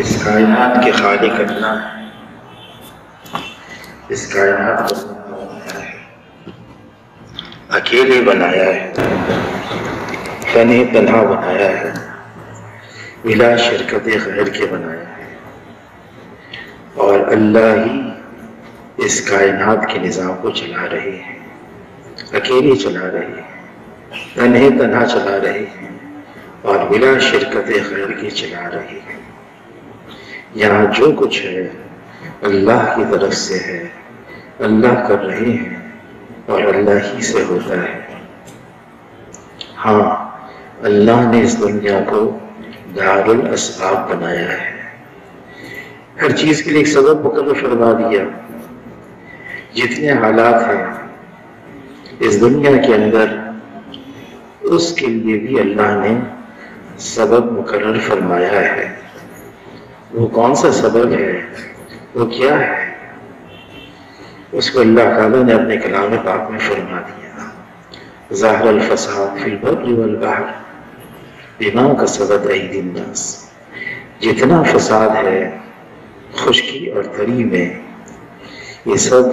اس کائنات کے خالق اللہ ہے، اس کائنات کو بنایا ہے، اکیلے بنایا ہے، تنہے تنہا بنایا ہے، بلا شرکت غیر کے بنایا ہے، اور اللہ ہی اس کائنات کے نظام کو چلا رہے ہیں، اکیلے چلا رہے ہیں، تنہے تنہا چلا رہے ہیں، اور بلا شرکت غیر کے چلا رہے ہیں۔ یہاں جو کچھ ہے اللہ کی طرف سے ہے، اللہ کر رہے ہیں اور اللہ ہی سے ہوتا ہے۔ ہاں، اللہ نے اس دنیا کو دار الاسباب بنایا ہے، ہر چیز کے لیے ایک سبب مقرر فرما دیا۔ جتنے حالات ہیں اس دنیا کے اندر، اس کے لیے بھی اللہ نے سبب مقرر فرمایا ہے۔ وہ کون سا سبب ہے، وہ کیا ہے، اس کو اللہ تعالیٰ نے اپنے کلام پاک میں فرما دیا۔ ظاہر الفساد فی البر والبحر بما کسبت ایدی الناس۔ جتنا فساد ہے خشکی اور تری میں، یہ سب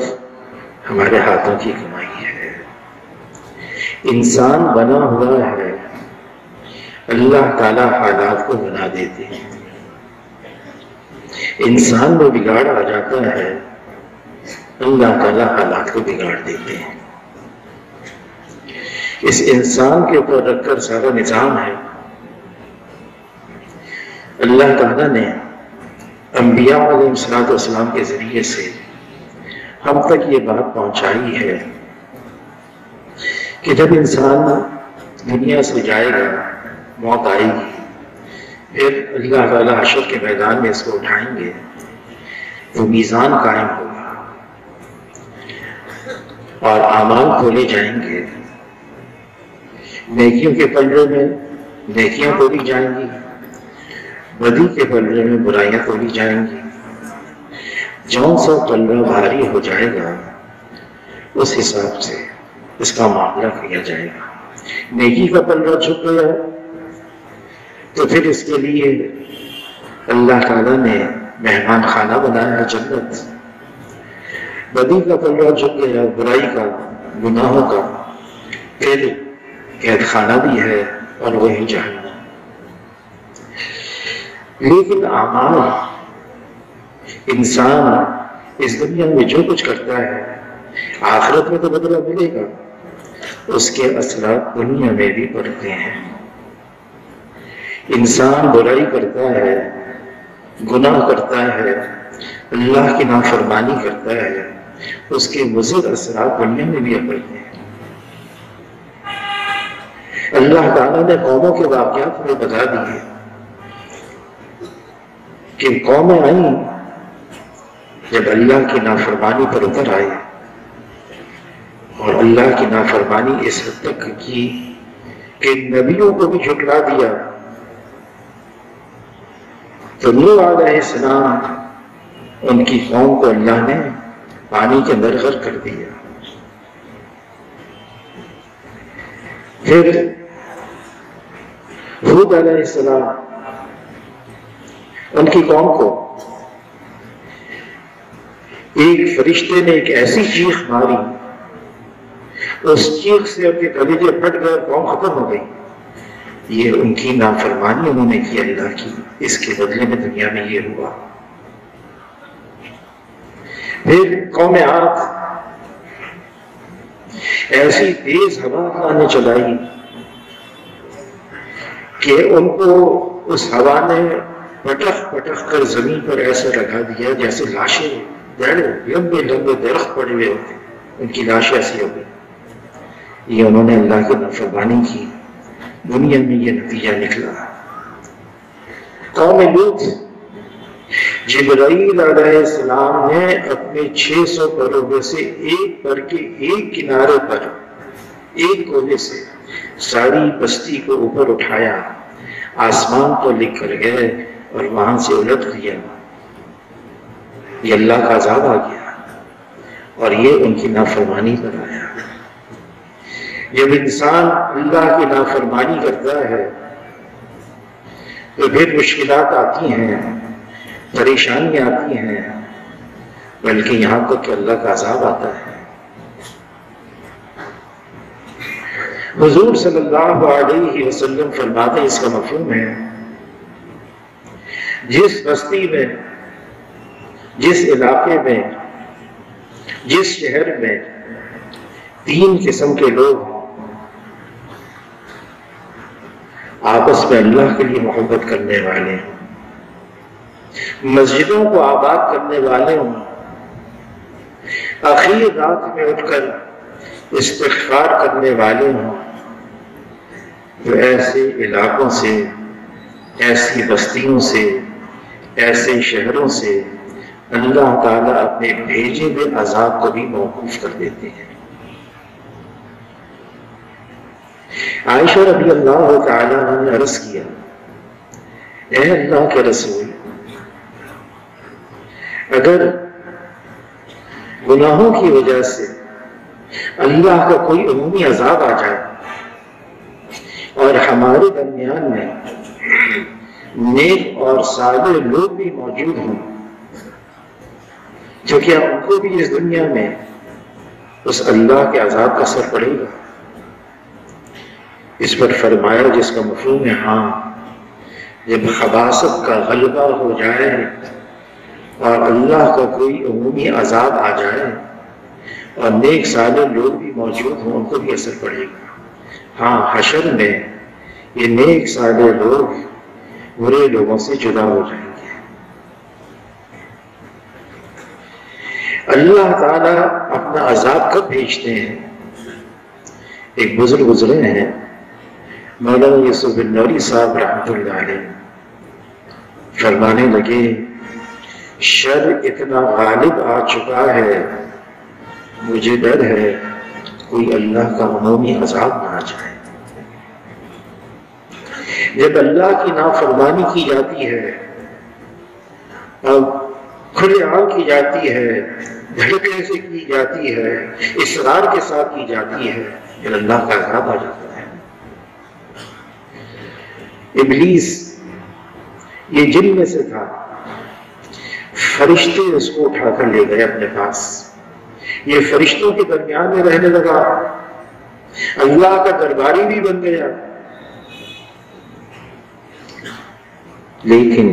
ہمارے ہاتھوں کی کمائی ہے۔ انسان بنا ہوا ہے، اللہ تعالیٰ حالات کو بنا دیتے ہیں۔ انسان میں بگاڑ آ جاتا ہے، اللہ تعالیٰ حالات کو بگاڑ دیتے ہیں۔ اس انسان کے اوپر رکھ کر سارا نظام ہے۔ اللہ تعالیٰ نے انبیاء علیہ السلام کے ذریعے سے ہم تک یہ بات پہنچائی ہے کہ جب انسان دنیا سے جائے گا، موت آئے گی، پھر اللہ تعالیٰ حشر کے میدان میں اس کو اٹھائیں گے تو میزان قائم ہوگا اور اعمال کھولے جائیں گے۔ نیکیوں کے پلڑے میں نیکیاں تولی جائیں گی، بدی کے پلڑے میں برائیاں تولی جائیں گی۔ جون سا پلڑا بھاری ہو جائے گا، اس حساب سے اس کا معاملہ کیا جائے گا۔ نیکی کا پلڑا جھک گیا تو پھر اس کے لیے اللہ تعالیٰ نے مہمان خانہ بنایا ہے، جنت۔ بدی کا پلڑا جھک گیا، برائی کا، گناہوں کا، پھر قید خانہ بھی ہے اور وہی جہنم۔ لیکن اعمال، انسان اس دنیا میں جو کچھ کرتا ہے آخرت میں تو بدلہ ملے گا، اس کے اثرات دنیا میں بھی پڑتے ہیں۔ انسان برائی کرتا ہے، گناہ کرتا ہے، اللہ کی نافرمانی کرتا ہے، اس کے مضر اثرات دنیا میں بھی پڑتے ہیں۔ اللہ تعالیٰ نے قوموں کے واقعات میں بتا دیے کہ قومیں آئیں جب اللہ کی نافرمانی پر اتر آئے، اور اللہ کی نافرمانی اس حد تک کی کہ نبیوں کو بھی جھٹلا دیا، تو نوح علیہ السلام، ان کی قوم کو اللہ نے پانی کے اندر غرق کر دیا۔ پھر ہود علیہ السلام، ان کی قوم کو ایک فرشتے نے ایک ایسی چیخ ماری، اس چیخ سے ان کے کلیجے پھٹ گئے، قوم ختم ہو گئی۔ یہ ان کی نافرمانی انہوں نے کی اللہ کی، اس کے بدلے میں دنیا میں یہ ہوا۔ پھر قوم عاد، ایسی تیز ہوا اللہ نے چلائی کہ ان کو اس ہوا نے پٹخ پٹخ کر زمین پر ایسا لگا دیا جیسے لاشیں، لمبے لمبے درخت پڑے ہوئے ہوتے، ان کی لاشیں ایسی ہو گئی۔ یہ انہوں نے اللہ کی نافرمانی کی، دنیا میں یہ نتیجہ نکلا۔ قوم لوط، جبرائیل علیہ السلام نے اپنے 600 پروں میں سے ایک پر کے ایک کنارے پر ایک کونے سے ساری بستی کو اوپر اٹھایا، آسمان کو لکھ کر گئے اور وہاں سے الٹ دیا۔ یہ اللہ کا عذاب آ گیا اور یہ ان کی نافرمانی پر آیا۔ جب انسان اللہ کی نافرمانی کرتا ہے تو پھر مشکلات آتی ہیں، پریشانیاں آتی ہیں، بلکہ یہاں تک کہ اللہ کا عذاب آتا ہے۔ حضور صلی اللہ علیہ وسلم فرماتے ہیں، اس کا مفہوم ہے، جس بستی میں، جس علاقے میں، جس شہر میں 3 قسم کے لوگ ہوں، آپس میں اللہ کے لیے محبت کرنے والے ہوں، مسجدوں کو آباد کرنے والے ہوں، آخری رات میں اٹھ کر استغفار کرنے والے ہوں، تو ایسے علاقوں سے، ایسی بستیوں سے، ایسے شہروں سے اللہ تعالیٰ اپنے بھیجے ہوئے عذاب کو بھی موقوف کر دیتے ہیں۔ عائشہ رضی اللہ تعالیٰ عنہ نے عرض کیا، اے اللہ کے رسول، اگر گناہوں کی وجہ سے اللہ کا کوئی عمومی عذاب آ جائے اور ہمارے درمیان میں نیک اور صالح لوگ بھی موجود ہوں، تو کیا ان کو بھی اس دنیا میں اس اللہ کے عذاب کا اثر پڑے گا؟ اس پر فرمایا، جس کا مفہوم ہے، ہاں، جب خباثت کا غلبہ ہو جائے اور اللہ کا کوئی عمومی عذاب آ جائے اور نیک صالح لوگ بھی موجود ہوں، ان کو بھی اثر پڑے گا۔ ہاں، حشر میں یہ نیک صالح لوگ برے لوگوں سے جدا ہو جائیں گے۔ اللہ تعالیٰ اپنا عذاب کب بھیجتے ہیں؟ ایک بزرگ گزرے ہیں، مولانا یوسف بن نوری صاحب رحمۃ اللہ علیہ، فرمانے لگے، شر اتنا غالب آ چکا ہے، مجھے ڈر ہے کوئی اللہ کا عمومی عذاب نہ آ جائے۔ جب اللہ کی نافرمانی کی جاتی ہے، اب کھلے عام کی جاتی ہے، دھڑکے سے کی جاتی ہے، اصرار کے ساتھ کی جاتی ہے، پھر اللہ کا عذاب آ جاتا ہے۔ ابلیس یہ جن میں سے تھا، فرشتے اس کو اٹھا کر لے گئے اپنے پاس، یہ فرشتوں کے درمیان میں رہنے لگا، اللہ کا درباری بھی بن گیا۔ لیکن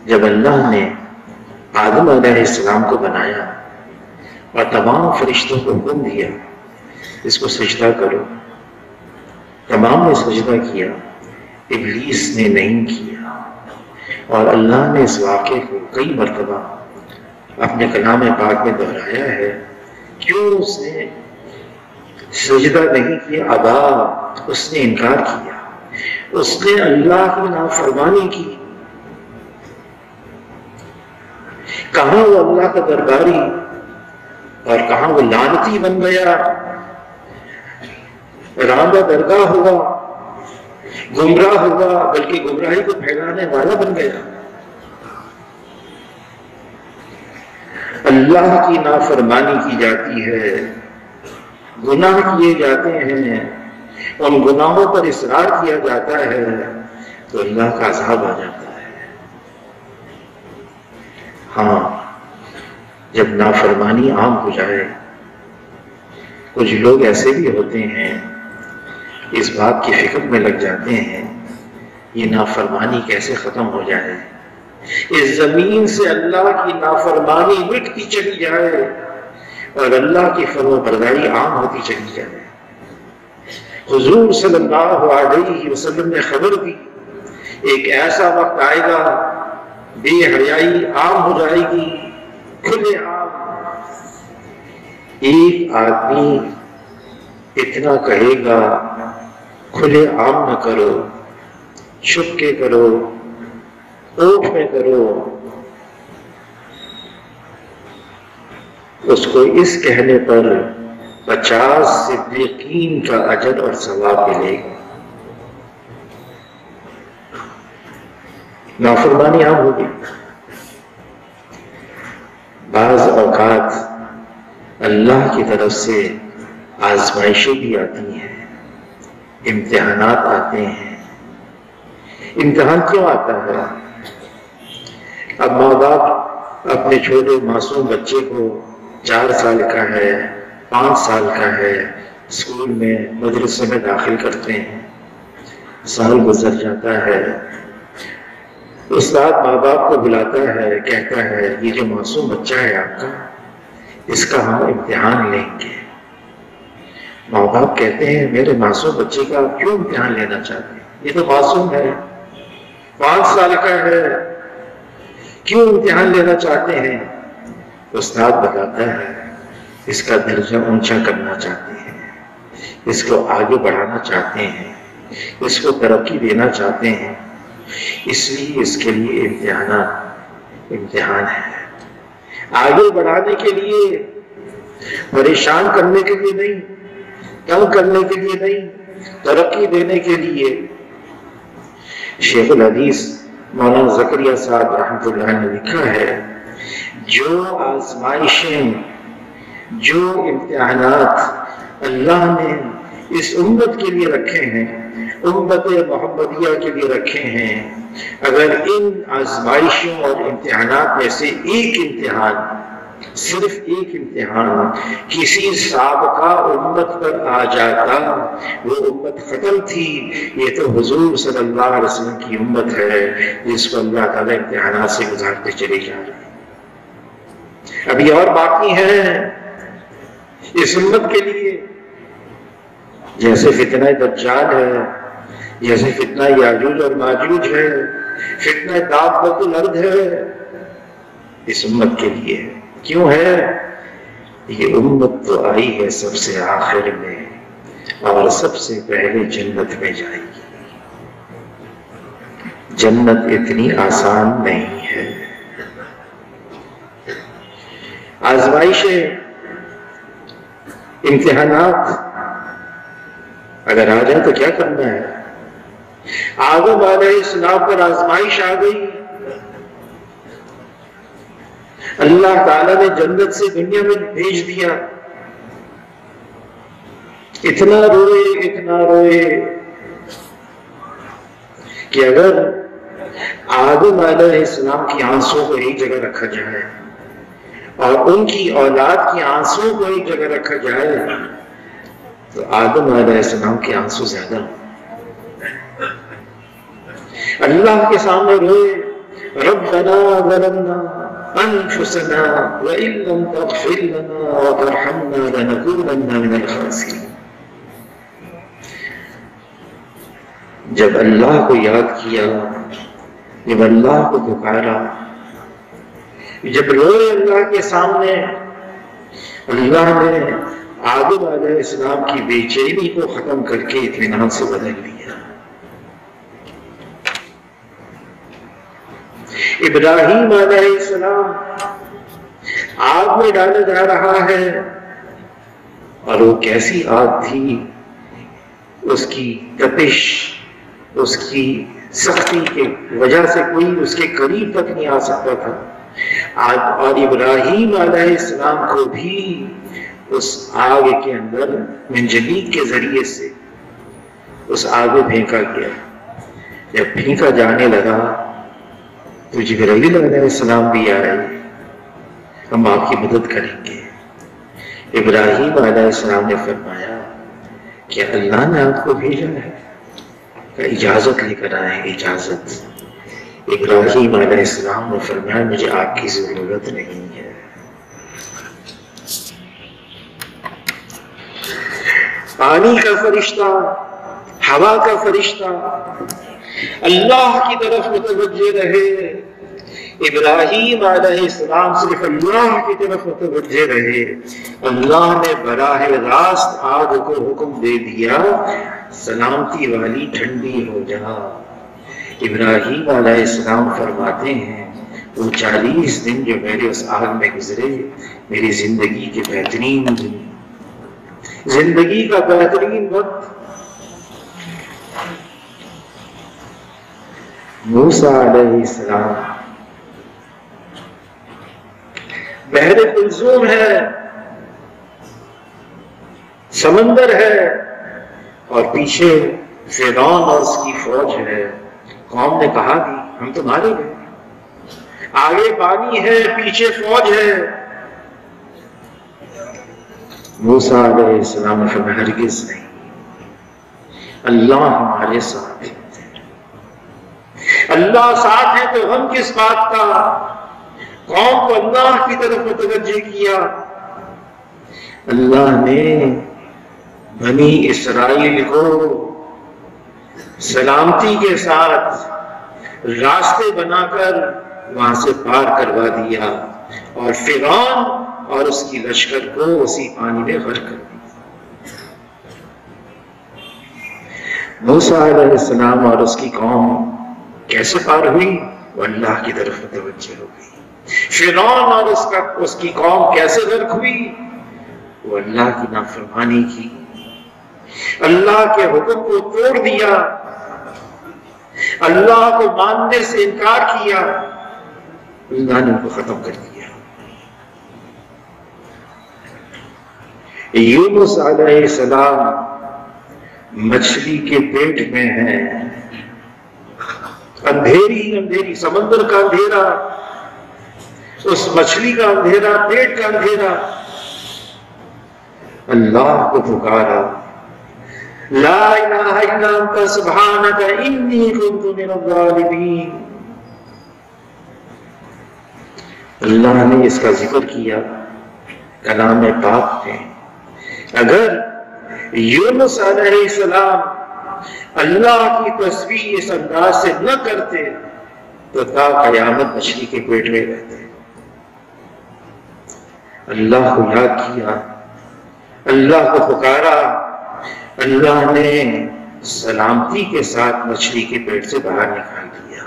جب اللہ نے آدم علیہ السلام کو بنایا اور تمام فرشتوں کو حکم دیا اس کو سجدہ کرو، تمام نے سجدہ کیا، ابلیس نے نہیں کیا، اور اللہ نے اس واقعے کو کئی مرتبہ اپنے کلام پاک میں دہرایا ہے، کیوں اس نے سجدہ نہیں کیا؟ ابا، اس نے انکار کیا، اس نے اللہ کی نافرمانی کی۔ کہاں وہ اللہ کا درباری اور کہاں وہ لعنتی بن گیا، راندہ درگاہ ہوا، گمراہ ہوا، بلکہ گمراہی کو پھیلانے والا بن گیا۔ اللہ کی نافرمانی کی جاتی ہے، گناہ کیے جاتے ہیں، ان گناہوں پر اصرار کیا جاتا ہے تو اللہ کا عذاب آ جاتا ہے۔ ہاں، جب نافرمانی عام ہو جائے، کچھ لوگ ایسے بھی ہوتے ہیں اس بات کی فکر میں لگ جاتے ہیں یہ نافرمانی کیسے ختم ہو جائے، اس زمین سے اللہ کی نافرمانی مٹتی چلی جائے اور اللہ کی فرما برداری عام ہوتی چلی جائے۔ حضور صلی اللہ علیہ وسلم نے خبر دی، ایک ایسا وقت آئے گا بے حیائی عام ہو جائے گی، کھلے عام۔ ایک آدمی اتنا کہے گا کھلے عام نہ کرو، چھپ کے کرو، اوٹ میں کرو، اس کو اس کہنے پر 50 صدیقین کا اجر اور ثواب ملے گا۔ نافرمانی عام ہوگی۔ بعض اوقات اللہ کی طرف سے آزمائشیں بھی آتی ہیں، امتحانات آتے ہیں۔ امتحان کیوں آتا ہے؟ اب ماں باپ اپنے چھوٹے معصوم بچے کو 4 سال کا ہے، 5 سال کا ہے، اسکول میں مدرسے میں داخل کرتے ہیں، سال گزر جاتا ہے، استاد ماں باپ کو بلاتا ہے، کہتا ہے یہ جو معصوم بچہ ہے آپ کا، اس کا ہم امتحان لیں گے۔ ماں باپ کہتے ہیں میرے معصوم بچے کا آپ کیوں امتحان لینا چاہتے ہیں؟ یہ تو معصوم ہے، 5 سال کا ہے، کیوں امتحان لینا چاہتے ہیں؟ استاد بتاتا ہے اس کا درجہ اونچا کرنا چاہتے ہیں، اس کو آگے بڑھانا چاہتے ہیں، اس کو ترقی دینا چاہتے ہیں، اس لیے اس کے لیے امتحان ہے۔ آگے بڑھانے کے لیے، پریشان کرنے کے لیے نہیں، تنگ کرنے کے لیے نہیں، ترقی دینے کے لیے۔ شیخ الحدیث مولانا زکریا صاحب رحمۃ اللہ نے لکھا ہے جو آزمائشیں، جو امتحانات اللہ نے اس امت کے لیے رکھے ہیں، امت محمدیہ کے لیے رکھے ہیں، اگر ان آزمائشوں اور امتحانات میں سے ایک امتحان، صرف ایک امتحان کسی سابقہ امت پر آ جاتا، وہ امت ختم تھی۔ یہ تو حضور صلی اللہ علیہ وسلم کی امت ہے جس کو اللہ تعالیٰ امتحانات سے گزارتے چلے جا رہے ہیں۔ ابھی اور باقی ہیں اس امت کے لیے، جیسے فتنہ دجال ہے، جیسے فتنہ یاجوج اور ماجوج ہے، فتنہ دابۃ الارض ہے، اس امت کے لیے۔ کیوں ہے؟ یہ امت تو آئی ہے سب سے آخر میں اور سب سے پہلے جنت میں جائے گی۔ جنت اتنی آسان نہیں ہے۔ آزمائشیں، امتحانات اگر آ جائے تو کیا کرنا ہے؟ آدم علیہ السلام پر آزمائش آ گئی، اللہ تعالیٰ نے جنت سے دنیا میں بھیج دیا، اتنا روئے کہ اگر آدم علیہ السلام کی آنسوں کو ایک جگہ رکھا جائے اور ان کی اولاد کی آنسوں کو ایک جگہ رکھا جائے تو آدم علیہ السلام کے آنسو زیادہ ہوں۔ اللہ کے سامنے روئے، ربنا ظلمنا انفسنا وان لم تغفر لنا وترحمنا لنكونن من الخاسرین۔ جب اللہ کو یاد کیا، جب اللہ کو پکارا، جب روئے اللہ کے سامنے، اللہ نے آدم علیہ السلام کی بے چینی کو ختم کر کے اطمینان سے بدل دیا۔ ابراہیم علیہ السلام آگ میں ڈالا جا رہا ہے، اور وہ کیسی آگ تھی، اس کی تپش، اس کی سختی کی وجہ سے کوئی اس کے قریب تک نہیں آ سکتا تھا، اور ابراہیم علیہ السلام کو بھی اس آگ کے اندر منجنیق کے ذریعے سے اس آگ میں پھینکا گیا۔ جب پھینکا جانے لگا تو جبرائیل علیہ السلام بھی آئے، ہم آپ کی مدد کریں گے۔ ابراہیم علیہ السلام نے فرمایا کہ اللہ نے آپ کو بھیجا ہے، کہ اجازت لے کر آئے، اجازت۔ ابراہیم علیہ السلام نے فرمایا مجھے آپ کی ضرورت نہیں ہے۔ پانی کا فرشتہ، ہوا کا فرشتہ اللہ کی طرف متوجہ رہے، ابراہیم علیہ السلام صرف اللہ کی طرف متوجہ رہے، اللہ نے براہ راست آگ کو حکم دے دیا سلامتی والی ٹھنڈی ہو جا۔ ابراہیم علیہ السلام فرماتے ہیں وہ 40 دن جو میرے اس آگ میں گزرے، میری زندگی کے بہترین دن، زندگی کا بہترین وقت۔ موسیٰ علیہ السلام، بحر کلثوم ہے، سمندر ہے، اور پیچھے فرعون اور اس کی فوج ہے۔ قوم نے کہا بھی ہم تو مارے گئے، آگے پانی ہے، پیچھے فوج ہے۔ موسیٰ علیہ السلام نے فرمایا ہرگز نہیں، اللہ ہمارے ساتھ ہے۔ اللہ ساتھ ہے تو ہم کس بات کا؟ قوم کو اللہ کی طرف متوجہ کیا۔ اللہ نے بنی اسرائیل کو سلامتی کے ساتھ راستے بنا کر وہاں سے پار کروا دیا، اور فرعون اور اس کی لشکر کو اسی پانی میں غرق کر دیا۔ موسیٰ علیہ السلام اور اس کی قوم کیسے پار ہوئی؟ وہ اللہ کی طرف متوجہ ہو گئی۔ فرعون اور اس کی قوم کیسے غرق ہوئی؟ وہ اللہ کی نافرمانی کی، اللہ کے حکم کو توڑ دیا، اللہ کو ماننے سے انکار کیا، اللہ نے ان کو ختم کر دیا۔ یونس علیہ السلام مچھلی کے پیٹ میں ہیں، اندھیری سمندر کا اندھیرا، اس مچھلی کا اندھیرا، پیٹ کا اندھیرا۔ اللہ کو پکارا، لا الہ الا انت سبحانک انی کنت من الظالمین۔ اللہ نے اس کا ذکر کیا کلام پاک میں۔ اگر یونس علیہ السلام اللہ کی تسبیح اس انداز سے نہ کرتے تو تا قیامت مچھلی کے پیٹ میں رہتے۔ اللہ کو یاد کیا، اللہ کو پکارا، اللہ نے سلامتی کے ساتھ مچھلی کے پیٹ سے باہر نکال دیا۔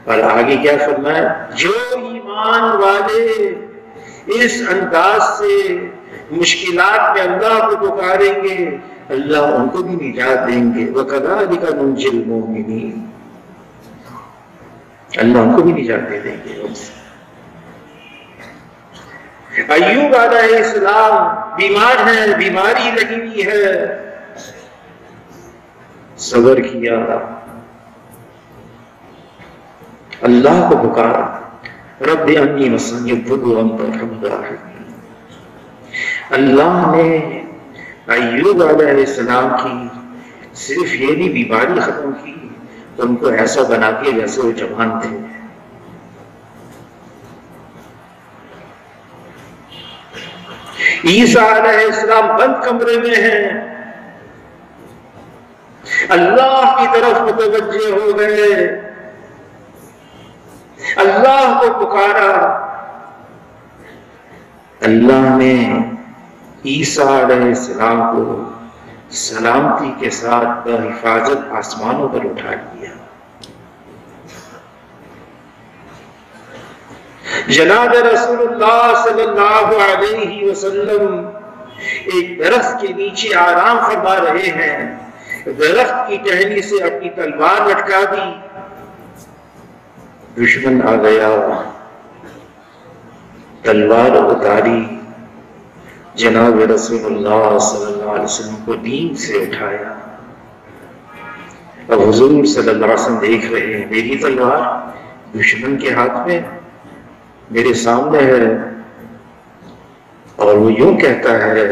اور آگے کیا فرمایا؟ جو ایمان والے اس انداز سے مشکلات میں اللہ کو پکاریں گے، اللہ ان کو بھی نجات دیں گے۔ وَكَذَلِكَ نُنْجِي الْمُؤْمِنِينَ، اللہ ان کو بھی نجات دے دیں گے۔ ایوب علیہ السلام بیمار ہیں، بیماری لگی ہوئی ہے، صبر کیا، اللہ کو پکارا، رب انی مسنی الضر وانت ارحم الراحمین۔ اللہ نے ایوب علیہ السلام کی صرف یہ نہیں بیماری ختم کی، تو ان کو ایسا بنا کے جیسے وہ جوان تھے۔ عیسیٰ علیہ السلام بند کمرے میں ہیں، اللہ کی طرف متوجہ ہو گئے، اللہ کو پکارا۔ اللہ نے عیسیٰ علیہ السلام کو سلامتی کے ساتھ بحفاظت آسمانوں پر اٹھا لیا۔ جناب رسول اللہ صلی اللہ علیہ وسلم ایک درخت کے نیچے آرام فرما رہے ہیں، درخت کی ٹہنی سے اپنی تلوار لٹکا دی، دشمن آ گیا، تلوار اتاری، جناب رسول اللہ صلی اللہ علیہ وسلم کو نیند سے اٹھایا۔ اب حضور صلی اللہ علیہ وسلم دیکھ رہے ہیں میری تلوار دشمن کے ہاتھ میں میرے سامنے ہے، اور وہ یوں کہتا ہے،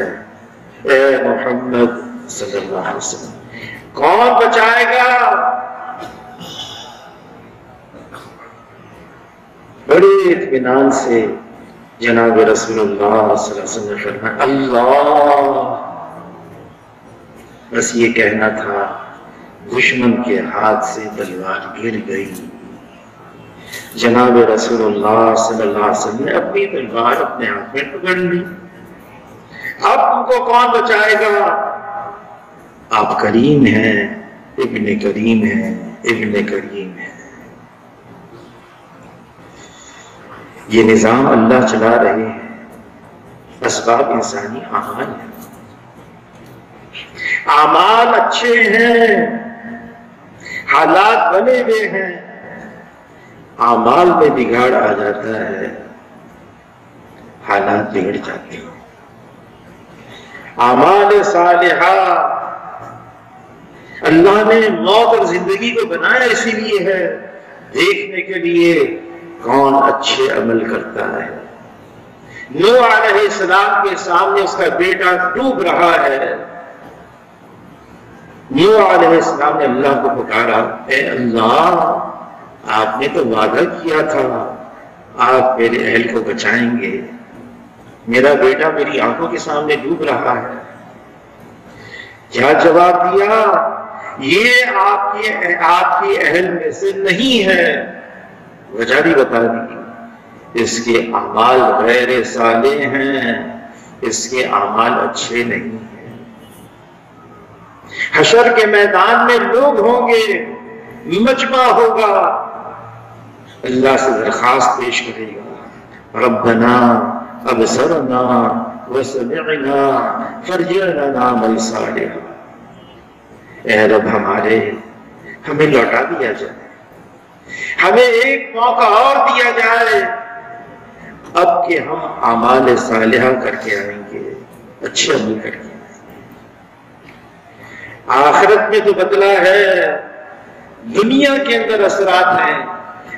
اے محمد صلی اللہ علیہ وسلم کون بچائے گا؟ بڑے اطمینان سے جناب رسول اللہ صلی اللہ علیہ وسلم نے فرمایا، اللہ۔ بس یہ کہنا تھا، دشمن کے ہاتھ سے تلوار گر گئی۔ جناب رسول اللہ صلی اللہ علیہ وسلم نے اپنی تلوار اپنے ہاتھ میں پکڑ لی۔ اب تم کو کون بچائے گا؟ آپ کریم ہیں، ابن کریم ہیں، ابن کریم ہیں۔ یہ نظام اللہ چلا رہے ہیں، اسباب انسانی اعمال ہیں، اعمال اچھے ہیں، حالات بنے ہوئے ہیں، اعمال میں بگاڑ آ جاتا ہے، حالات بگڑ جاتے ہیں۔ اعمال صالحہ، اللہ نے موت اور زندگی کو بنایا اسی لیے ہے، دیکھنے کے لیے کون اچھے عمل کرتا ہے۔ نوح علیہ السلام کے سامنے اس کا بیٹا ڈوب رہا ہے، نوح علیہ السلام نے اللہ کو پکارا، اے اللہ آپ نے تو وعدہ کیا تھا آپ میرے اہل کو بچائیں گے، میرا بیٹا میری آنکھوں کے سامنے ڈوب رہا ہے۔ کیا جواب دیا؟ یہ آپ کے اہل میں سے نہیں ہے۔ وجہ بھی بتا دی، اس کے اعمال غیر صالح ہیں، اس کے اعمال اچھے نہیں ہیں۔ حشر کے میدان میں لوگ ہوں گے، مجمع ہوگا، اللہ سے درخواست پیش کرے گا، ربنا ابصرنا وسمعنا فارجعنا نعمل صالحا، اے رب ہمارے ہمیں لوٹا دیا جائے، ہمیں ایک موقع اور دیا جائے، اب کہ ہم اعمال صالحہ کر کے آئیں گے، اچھے عمل کر کے آئیں گے۔ آخرت میں تو بدلہ ہے، دنیا کے اندر اثرات ہیں۔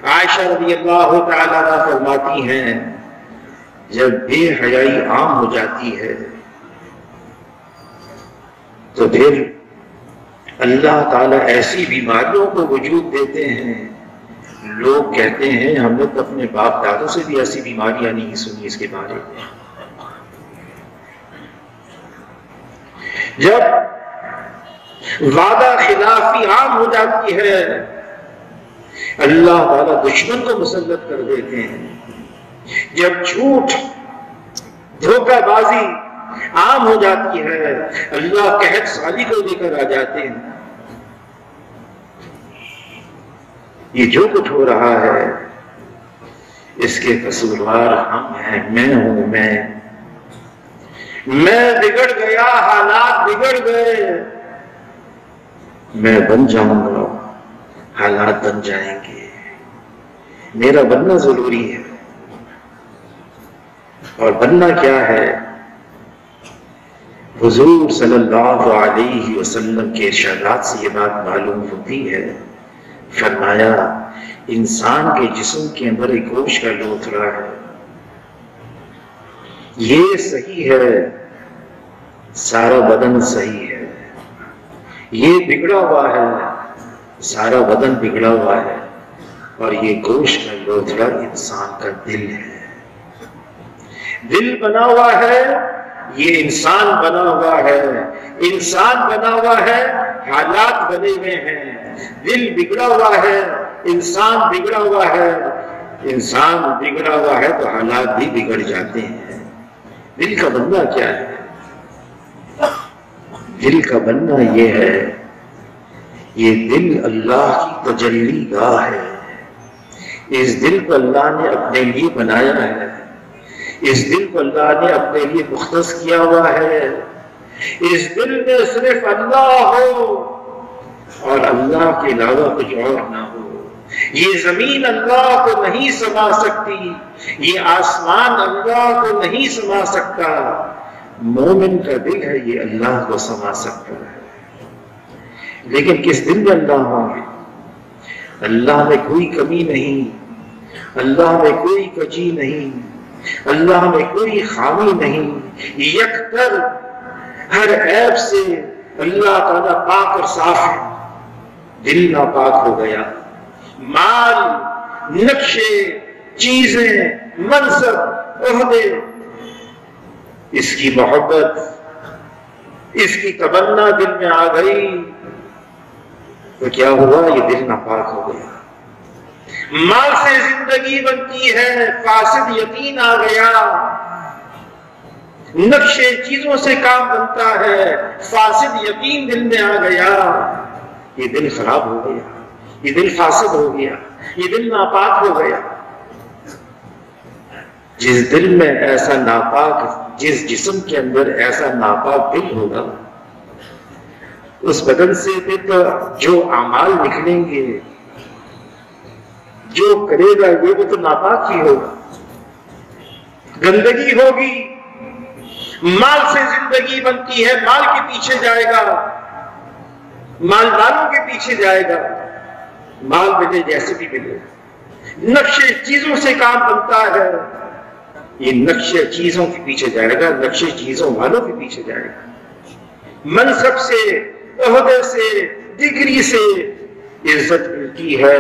عائشہ رضی اللہ تعالیٰ عنہا فرماتی ہیں جب بے حیائی عام ہو جاتی ہے تو پھر اللہ تعالیٰ ایسی بیماریوں کو وجود دیتے ہیں، لوگ کہتے ہیں ہم نے تو اپنے باپ دادوں سے بھی ایسی بیماریاں نہیں سنی اس کے بارے میں۔ جب وعدہ خلافی عام ہو جاتی ہے، اللہ تعالیٰ دشمن کو مسلط کر دیتے ہیں، جب جھوٹ دھوکہ بازی عام ہو جاتی ہے، اللہ قحط سالی کو لے کر آ جاتے ہیں۔ یہ جو کچھ ہو رہا ہے اس کے قصوروار ہم ہیں، میں ہوں، میں بگڑ گیا، حالات بگڑ گئے، میں بن جاؤں گا، حالات بن جائیں گے، میرا بننا ضروری ہے۔ اور بننا کیا ہے؟ حضور صلی اللہ علیہ وسلم کے ارشادات سے یہ بات معلوم ہوتی ہے۔ فرمایا انسان کے جسم کے اندر ایک گوشت کا لوتھڑا ہے، یہ صحیح ہے، سارا بدن صحیح ہے، یہ بگڑا ہوا ہے، سارا بدن بگڑا ہوا ہے، اور یہ گوشت کا لوتھڑا انسان کا دل ہے۔ دل بنا ہوا ہے، یہ انسان بنا ہوا ہے، انسان بنا ہوا ہے، حالات بنے ہوئے ہیں، دل بگڑا ہوا ہے، انسان بگڑا ہوا ہے، انسان بگڑا ہوا ہے تو حالات بھی بگڑ جاتے ہیں۔ دل کا بننا کیا ہے؟ دل کا بننا یہ ہے، یہ دل اللہ کی تجلی گاہ ہے، اس دل کو اللہ نے اپنے لیے بنایا ہے، اس دل کو اللہ نے اپنے لیے مختص کیا ہوا ہے، اس دل میں صرف اللہ ہو اور اللہ کے علاوہ کچھ اور نہ ہو۔ یہ زمین اللہ کو نہیں سما سکتی، یہ آسمان اللہ کو نہیں سما سکتا، مومن کا دل ہے یہ اللہ کو سما سکتا ہے۔ لیکن کس دل میں اللہ ہوں گے؟ اللہ میں کوئی کمی نہیں، اللہ میں کوئی کجی نہیں، اللہ میں کوئی خامی نہیں، یکتر ہر عیب سے اللہ تعالیٰ پاک اور صاف ہے۔ دل ناپاک ہو گیا، مال، نقشے، چیزیں، منصب، عہدے، اس کی محبت، اس کی تمنا دل میں آ گئی تو کیا ہوا؟ یہ دل ناپاک ہو گیا۔ مال سے زندگی بنتی ہے، فاسد یقین آ گیا، نقشے چیزوں سے کام بنتا ہے، فاسد یقین دل میں آ گیا، یہ دل خراب ہو گیا، یہ دل فاسد ہو گیا، یہ دل ناپاک ہو گیا۔ جس دل میں ایسا ناپاک، جس جسم کے اندر ایسا ناپاک دل ہوگا، اس بدن سے پھر جو اعمال نکلیں گے، جو کرے گا وہ تو ناپاک ہی ہوگا، گندگی ہوگی۔ مال سے زندگی بنتی ہے، مال کے پیچھے جائے گا، مالداروں کے پیچھے جائے گا، مال ملے جیسے بھی ملے، نقشے چیزوں سے کام بنتا ہے، یہ نقشے چیزوں کے پیچھے جائے گا، نقشے چیزوں والوں کے پیچھے جائے گا۔ منصب سے، عہدے سے، ڈگری سے عزت ملتی ہے،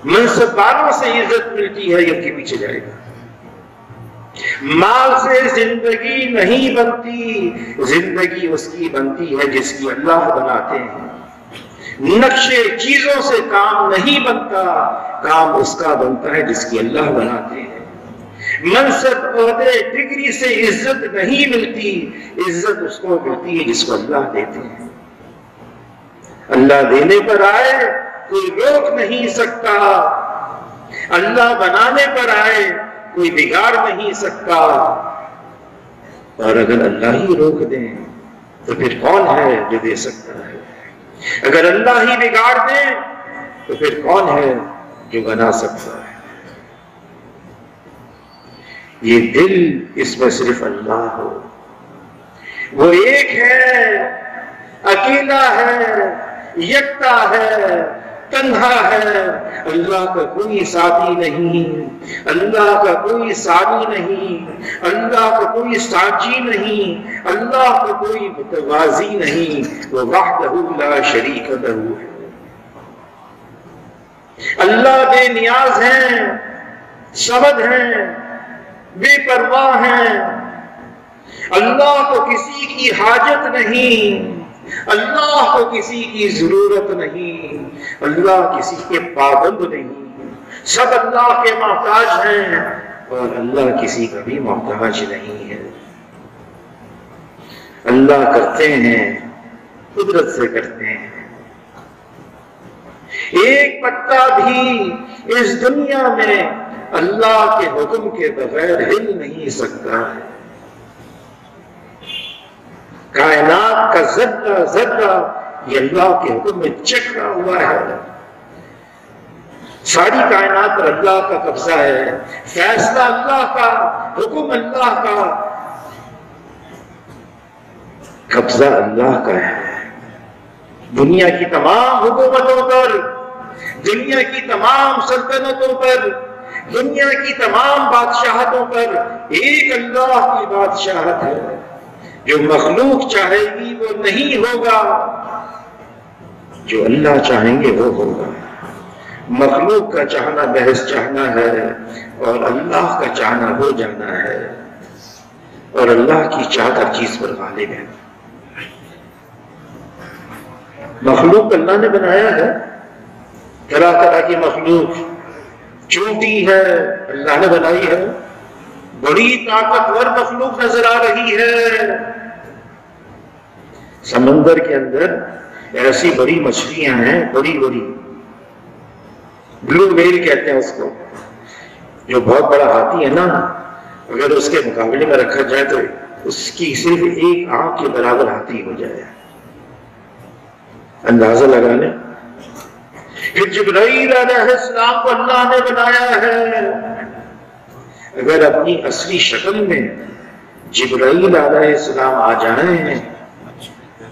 منصب والوں سے عزت ملتی ہے، یہ کے پیچھے جائے گا۔ مال سے زندگی نہیں بنتی، زندگی اس کی بنتی ہے جس کی اللہ بناتے ہیں۔ نقشے چیزوں سے کام نہیں بنتا، کام اس کا بنتا ہے جس کی اللہ بناتے ہیں۔ منصب، عہدے، ڈگری سے عزت نہیں ملتی، عزت اس کو ملتی ہے جس کو اللہ دیتے ہیں۔ اللہ دینے پر آئے کوئی روک نہیں سکتا، اللہ بنانے پر آئے کوئی بگاڑ نہیں سکتا، اور اگر اللہ ہی روک دیں تو پھر کون ہے جو دے سکتا ہے؟ اگر اللہ ہی بگاڑ دیں تو پھر کون ہے جو بنا سکتا ہے؟ یہ دل، اس میں صرف اللہ ہو، وہ ایک ہے، اکیلا ہے، یکتا ہے، تنہا ہے، اللہ کا کوئی ساتھی نہیں، اللہ کا کوئی سانی نہیں، اللہ کا کوئی ساجی نہیں، اللہ کا کوئی متوازی نہیں، وہ وحدہ لا شریک لہ ہے۔ اللہ بے نیاز ہیں، صمد ہیں، بے پرواہ ہیں، اللہ کو کسی کی حاجت نہیں، اللہ کو کسی کی ضرورت نہیں، اللہ کسی کے پابند نہیں، سب اللہ کے محتاج ہیں اور اللہ کسی کا بھی محتاج نہیں ہے۔ اللہ کرتے ہیں، قدرت سے کرتے ہیں۔ ایک پتا بھی اس دنیا میں اللہ کے حکم کے بغیر ہل نہیں سکتا ہے۔ کائنات کا ذرہ ذرہ یہ اللہ کے حکم میں چکھا ہوا ہے، ساری کائنات پر اللہ کا قبضہ ہے، فیصلہ اللہ کا، حکم اللہ کا، قبضہ اللہ کا ہے۔ دنیا کی تمام حکومتوں پر، دنیا کی تمام سلطنتوں پر، دنیا کی تمام بادشاہتوں پر ایک اللہ کی بادشاہت ہے۔ جو مخلوق چاہے گی وہ نہیں ہوگا، جو اللہ چاہیں گے وہ ہوگا۔ مخلوق کا چاہنا محض چاہنا ہے اور اللہ کا چاہنا ہو جانا ہے، اور اللہ کی چاہت ہر چیز پر غالب ہے۔ مخلوق اللہ نے بنایا ہے، طرح طرح کی مخلوق، چونٹی ہے اللہ نے بنائی ہے، بڑی طاقتور مخلوق نظر آ رہی ہے۔ سمندر کے اندر ایسی بڑی مچھلیاں ہیں، بڑی بڑی، بلو ویل کہتے ہیں اس کو، جو بہت بڑا ہاتھی ہے نا، اگر اس کے مقابلے میں رکھا جائے تو اس کی صرف ایک آنکھ کے برابر ہاتھی ہو جائے، اندازہ لگا لیں۔ پھر جبرائیل علیہ السلام کو اللہ نے بنایا ہے، اگر اپنی اصلی شکل میں جبرائیل علیہ السلام آ جائیں،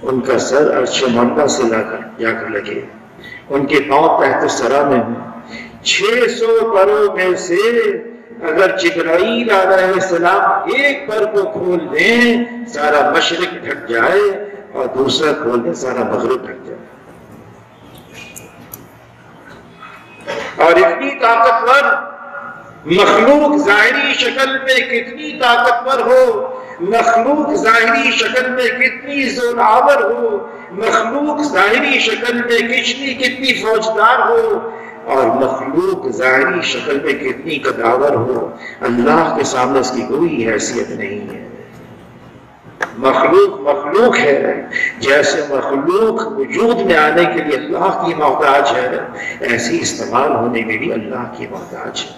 ان کا سر عرش معلا سے جا کر لگے، ان کے پاؤں تحت سرا میں ہوں، 600 پروں میں سے اگر جبرائیل علیہ السلام ایک پر کو کھول دیں سارا مشرق ڈھک جائے، اور دوسرا کھول دیں سارا مغرب ڈھک جائے۔ اور اتنی طاقتور مخلوق ظاہری شکل میں کتنی طاقتور ہو، مخلوق ظاہری شکل میں کتنی زور آور ہو، مخلوق ظاہری شکل میں کتنی فوجدار ہو، اور مخلوق ظاہری شکل میں کتنی قداور ہو، اللہ کے سامنے اس کی کوئی حیثیت نہیں ہے۔ مخلوق مخلوق ہے، جیسے مخلوق وجود میں آنے کے لیے اللہ کی محتاج ہے، ایسی استعمال ہونے میں بھی اللہ کی محتاج ہے۔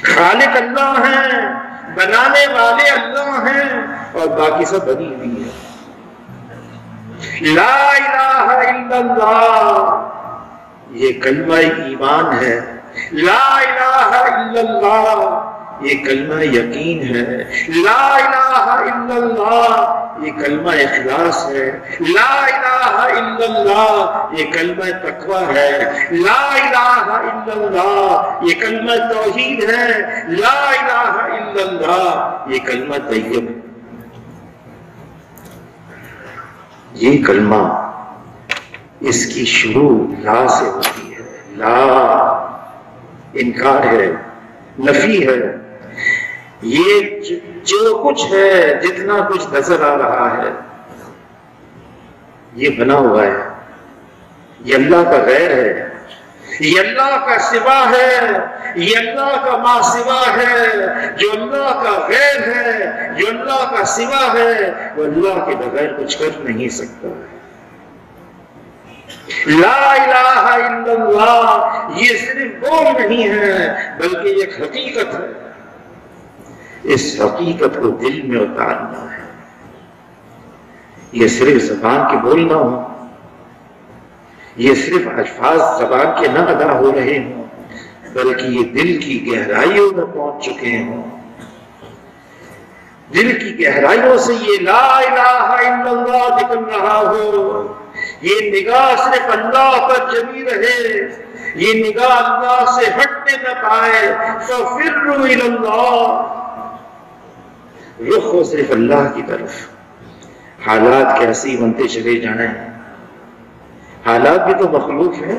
خالق اللہ ہیں، بنانے والے اللہ ہیں، اور باقی سب بنی ہوئی ہے۔ لا الہ الا اللہ، یہ کلمہ ایمان ہے۔ لا الہ الا اللہ، یہ کلمہ یقین ہے، لا الہ الا اللہ یہ کلمہ اخلاص ہے، لا الہ الا اللہ یہ کلمہ تقوی ہے، لا الہ الا اللہ یہ کلمہ توحید ہے، لا الہ الا اللہ یہ کلمہ طیب ہے۔ یہ کلمہ اس کی شروع لا سے ہوتی ہے، لا انکار ہے، نفی ہے، یہ جو کچھ ہے، جتنا کچھ نظر آ رہا ہے یہ بنا ہوا ہے، یہ اللہ کا غیر ہے، یہ اللہ کا سوا ہے، یہ اللہ کا ما سوا ہے، جو اللہ کا غیر ہے، جو اللہ کا سوا ہے وہ اللہ کے بغیر کچھ کر نہیں سکتا ہے۔ لا الہ الا اللہ یہ صرف بول نہیں ہے بلکہ ایک حقیقت ہے، اس حقیقت کو دل میں اتارنا ہے۔ یہ صرف زبان کے بولنا ہو، یہ صرف الفاظ زبان کے نہ ادا ہو رہے ہوں بلکہ یہ دل کی گہرائیوں میں پہنچ چکے ہوں، دل کی گہرائیوں سے یہ لا الہ الا اللہ نکل رہا ہو، یہ نگاہ صرف اللہ پر جمی رہے، یہ نگاہ اللہ سے ہٹنے نہ پائے، فَفِرُّوا إِلَى اللَّهِ رخ ہو صرف اللہ کی طرف۔ حالات کیسی بنتے چلے جائیں، حالات بھی تو مخلوق ہیں،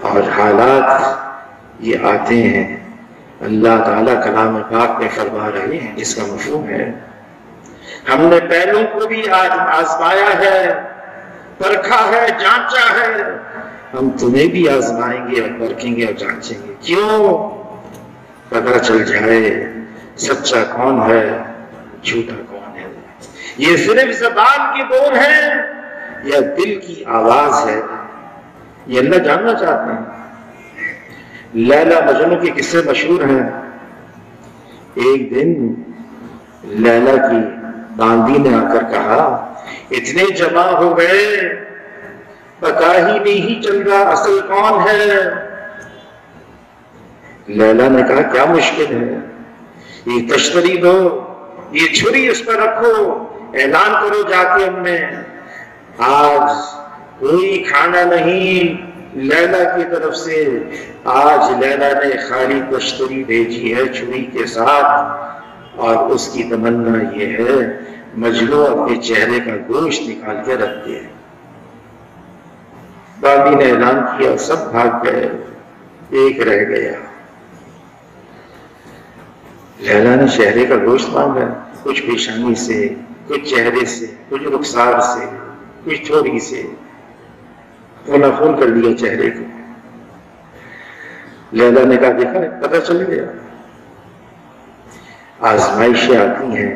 اور حالات یہ آتے ہیں، اللہ تعالیٰ کلام پاک میں فرما رہے ہیں، جس کا مفہوم ہے ہم نے پہلوں کو بھی آزمایا ہے، پرکھا ہے، جانچا ہے، ہم تمہیں بھی آزمائیں گے اور پرکھیں گے اور جانچیں گے، کیوں؟ پتہ چل جائے سچا کون ہے، جھوٹا کون ہے۔ یہ صرف زبان کی بول ہے یا دل کی آواز ہے، یہ اللہ جاننا چاہتے ہیں۔ لیلا مجنوں کے قصے مشہور ہیں۔ ایک دن لیلا کی باندی نے آ کر کہا، اتنے جمع ہو گئے، پتا ہی نہیں چل رہا اصل کون ہے۔ لیلا نے کہا کیا مشکل ہے، یہ تشتری دو، یہ چھری اس پر رکھو، اعلان کرو جا کے ہم میں آج کوئی کھانا نہیں لیلا کی طرف سے، آج لیلا نے خالی تشتری بھیجی ہے چھری کے ساتھ، اور اس کی تمنا یہ ہے مجنوں اپنے چہرے کا گوشت نکال کے رکھ دے۔ باندی نے اعلان کیا، سب بھاگ گئے، ایک رہ گیا۔ لیلا نے چہرے کا گوشت مانگا، کچھ پیشانی سے، کچھ چہرے سے، کچھ رخسار سے، کچھ تھوڑی سے، فونا فون کر دیا چہرے کو۔ لیلا نے کہا دیکھا پتہ چل گیا۔ آزمائشیں آتی ہیں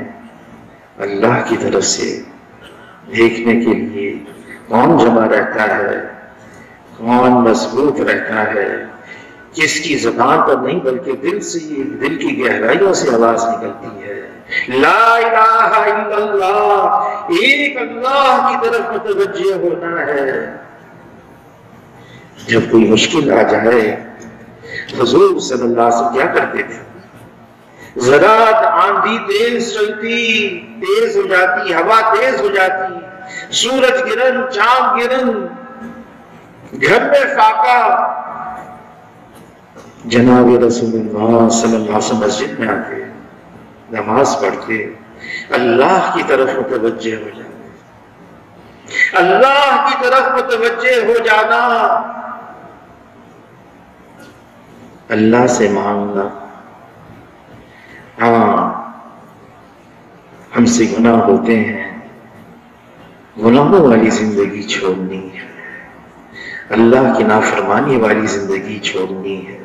اللہ کی طرف سے دیکھنے کے لیے کون جمع رہتا ہے، کون مضبوط رہتا ہے، جس کی زبان پر نہیں بلکہ دل سے، دل کی گہرائیوں سے آواز نکلتی ہے، لا الہ الا اللہ، ایک اللہ کی طرف متوجہ ہونا ہے۔ جب کوئی مشکل آ جائے حضور صلی اللہ علیہ وسلم کیا کرتے تھے؟ ذرا آندھی تیز چلتی، تیز ہو جاتی، ہوا تیز ہو جاتی، سورج گرہن، چاند گرہن، گھر میں فاقہ، جناب رسول اللہ صلی اللہ علیہ وسلم مسجد میں آتے، نماز پڑھتے، اللہ کی طرف متوجہ ہو جاتے، اللہ کی طرف متوجہ ہو جانا، اللہ سے مانگنا۔ ہاں ہم سے گناہ ہوتے ہیں، گناہوں والی زندگی چھوڑنی ہے، اللہ کی نافرمانی والی زندگی چھوڑنی ہے،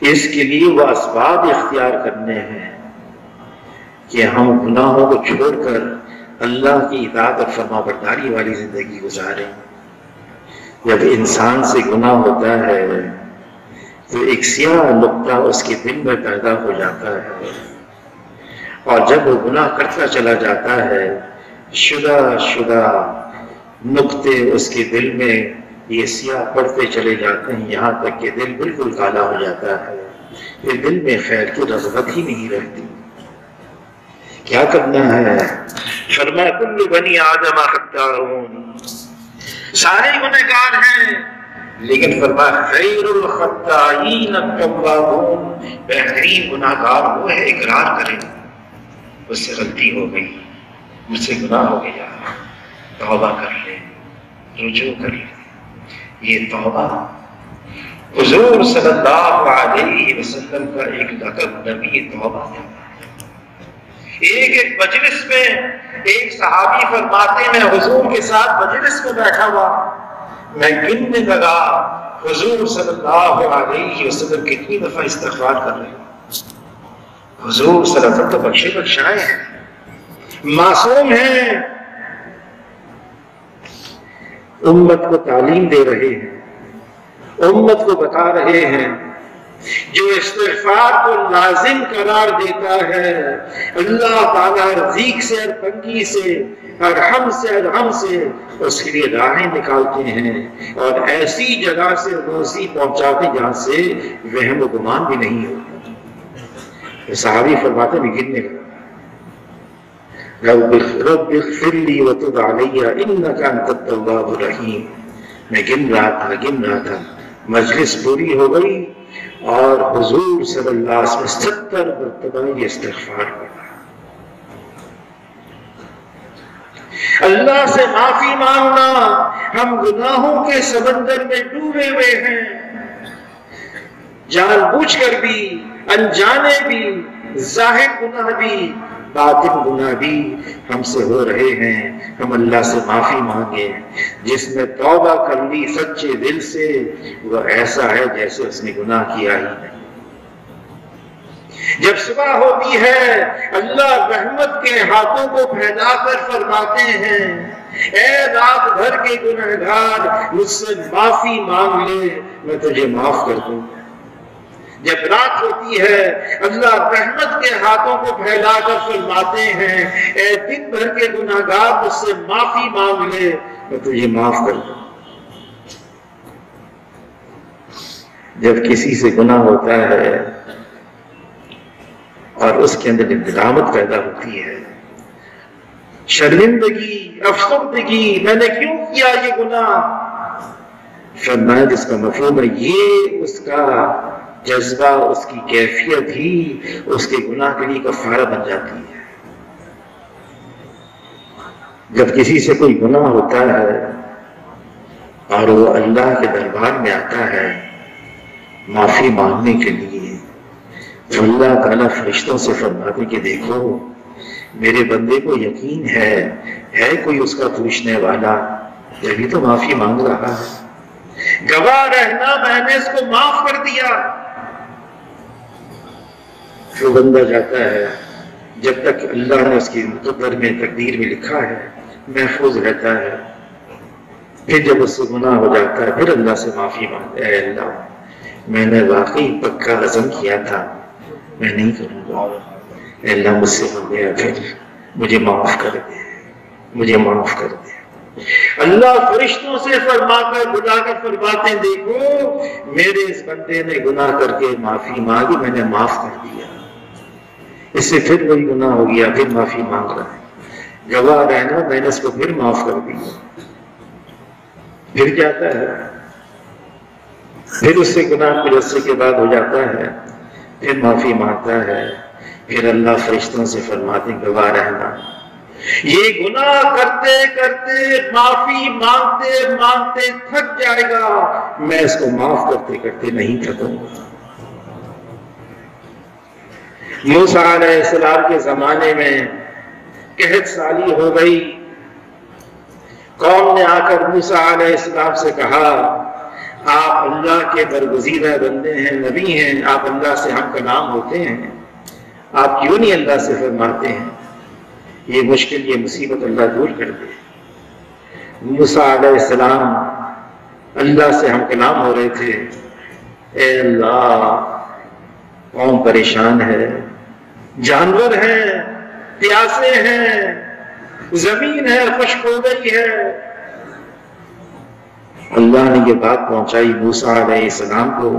اس کے لیے وہ اسباب اختیار کرنے ہیں کہ ہم گناہوں کو چھوڑ کر اللہ کی اطاعت اور فرما برداری والی زندگی گزاریں۔ جب انسان سے گناہ ہوتا ہے تو ایک سیاہ نقطہ اس کے دل میں پیدا ہو جاتا ہے، اور جب وہ گناہ کرتا چلا جاتا ہے شدہ نقطے اس کے دل میں یہ سیاہ پڑتے چلے جاتے ہیں یہاں تک کہ دل بالکل کالا ہو جاتا ہے، پھر دل میں خیر کی رغبت ہی نہیں رہتی۔ کیا کرنا ہے؟ فرمایا کل بنی آدم خطاؤن، سارے گنہگار ہیں، لیکن فرمایا خیر الخطائین التوابون، بہترین گناہگار وہ ہے اقرار کرے اس سے غلطی ہو گئی، مجھ سے گناہ ہو گیا، توبہ کر لے، رجوع کر لے۔ یہ توبہ حضور صلی اللہ علیہ وسلم کا ایک لقب نبی توبہ تھا۔ ایک مجلس میں ایک صحابی فرماتے میں حضور کے ساتھ مجلس میں بیٹھا ہوا، میں گننے لگا حضور صلی اللہ علیہ وسلم کتنی دفعہ استغفار کر رہے ہیں۔ حضور صلی اللہ علیہ وسلم تو بخشے بخشائے ہیں، معصوم ہیں، امت کو تعلیم دے رہے ہیں، امت کو بتا رہے ہیں جو استغفار کو لازم قرار دیتا ہے اللہ تعالیٰ رزق سے اور تنگی سے ارحم سے اس کے لیے راہیں نکالتے ہیں اور ایسی جگہ سے روزی پہنچاتے جہاں سے وہم و گمان بھی نہیں ہوتا۔ صحابی فرماتے ہیں گننے لگا، رب اغفر لی وتب علی انک انت التواب الرحیم۔ میں گن رہا تھا، مجلس پوری ہو گئی اور حضور صلی اللہ علیہ وسلم 70 مرتبہ یہ استغفار پڑھا۔ اللہ سے معافی مانگنا، ہم گناہوں کے سمندر میں ڈوبے ہوئے ہیں، جان بوجھ کر بھی، انجانے بھی، ظاہر گناہ بھی، باطن گناہ بھی ہم سے ہو رہے ہیں۔ ہم اللہ سے معافی مانگے، جس نے توبہ کر لی سچے دل سے وہ ایسا ہے جیسے اس نے گناہ کیا ہی نہیں۔ جب صبح ہوتی ہے اللہ رحمت کے ہاتھوں کو پھیلا کر فرماتے ہیں اے رات بھر کے گنہگار مجھ سے معافی مانگ لے میں تجھے معاف کر دوں۔ جب رات ہوتی ہے اللہ رحمت کے ہاتھوں کو پھیلا کر فرماتے ہیں اے دن بھر کے گناہگار مجھ سے معافی مانگ لے میں تجھے معاف کر دوں۔ جب کسی سے گناہ ہوتا ہے اور اس کے اندر ندامت پیدا ہوتی ہے، شرمندگی، افسردگی، میں نے کیوں کیا یہ گناہ، فرمایا جس کا مفہوم ہے یہ اس کا جذبہ، اس کی کیفیت ہی اس کے گناہ کے لیے کفارہ بن جاتی ہے۔ جب کسی سے کوئی گناہ ہوتا ہے اور وہ اللہ کے دربار میں آتا ہے معافی مانگنے کے لیے، تو اللہ تعالیٰ فرشتوں سے فرماتے کہ دیکھو میرے بندے کو یقین ہے کوئی اس کا پوچھنے والا، جبھی تو معافی مانگ رہا ہے، گواہ رہنا میں نے اس کو معاف کر دیا۔ وہ بندہ جاتا ہے، جب تک اللہ نے اس کی مقدر میں تقدیر میں لکھا ہے محفوظ رہتا ہے، پھر جب اس سے گناہ ہو جاتا ہے پھر اللہ سے معافی مانگتا ہے، اے اللہ میں نے واقعی پکا عزم کیا تھا میں نہیں کروں گا، اے اللہ مجھ سے ہو گیا، پھر مجھے معاف کر دے، مجھے معاف کر دے۔ اللہ فرشتوں سے فرما کر بلا کر فرماتے ہیں دیکھو میرے اس بندے نے گناہ کر کے معافی مانگی، میں نے معاف کر دیا، اس سے پھر وہی گناہ ہو گیا، پھر معافی مانگ رہا ہے، گواہ رہنا میں نے اس کو پھر معاف کر دیا۔ پھر جاتا ہے، پھر اس سے گناہ کچھ عرصے کے بعد ہو جاتا ہے، پھر معافی مانگتا ہے، پھر اللہ فرشتوں سے فرماتے ہیں گواہ رہنا یہ گناہ کرتے کرتے معافی مانگتے مانگتے تھک جائے گا، میں اس کو معاف کرتے کرتے نہیں تھکوں گا۔ موسیٰ علیہ السلام کے زمانے میں قحط سالی ہو گئی، قوم نے آ کر موسیٰ علیہ السلام سے کہا آپ اللہ کے برگزیدہ بندے ہیں، نبی ہیں، آپ اللہ سے ہم کلام ہوتے ہیں، آپ کیوں نہیں اللہ سے فرماتے ہیں یہ مشکل یہ مصیبت اللہ دور کر دے۔ موسیٰ علیہ السلام اللہ سے ہم کلام ہو رہے تھے، اے اللہ قوم پریشان ہے، جانور ہیں، پیاسے ہیں، زمین ہے خشک ہو گئی ہے، اللہ نے یہ بات پہنچائی موسیٰ علیہ السلام کو،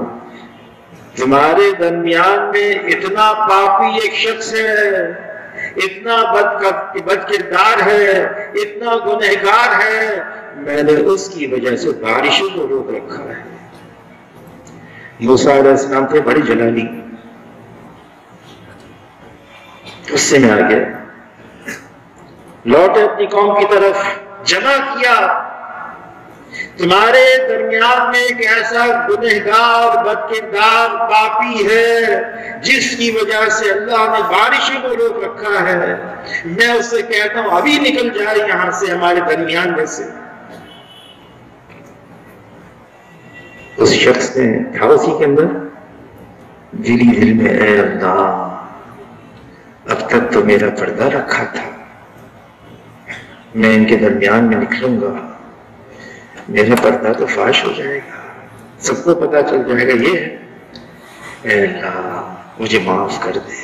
تمہارے درمیان میں اتنا پاپی ایک شخص ہے، اتنا بد کردار ہے، اتنا گنہگار ہے، میں نے اس کی وجہ سے بارشوں کو روک رکھا ہے۔ موسیٰ علیہ السلام تھے بڑی جلالی، غصے میں آ گئے، لوٹے اپنی قوم کی طرف، جمع کیا، تمہارے درمیان میں ایک ایسا گنہگار بد کردار پاپی ہے جس کی وجہ سے اللہ نے بارشوں کو روک رکھا ہے، میں اس سے کہتا ہوں ابھی نکل جائے یہاں سے، ہمارے درمیان میں سے۔ اس شخص نے تھا اسی کے اندر دل ہی دل میں، اے اللہ اب تک تو میرا پردہ رکھا تھا، میں ان کے درمیان میں نکلوں گا، میرا پردہ تو فاش ہو جائے گا، سب کو پتا چل جائے گا یہ ہے، اے اللہ مجھے معاف کر دے،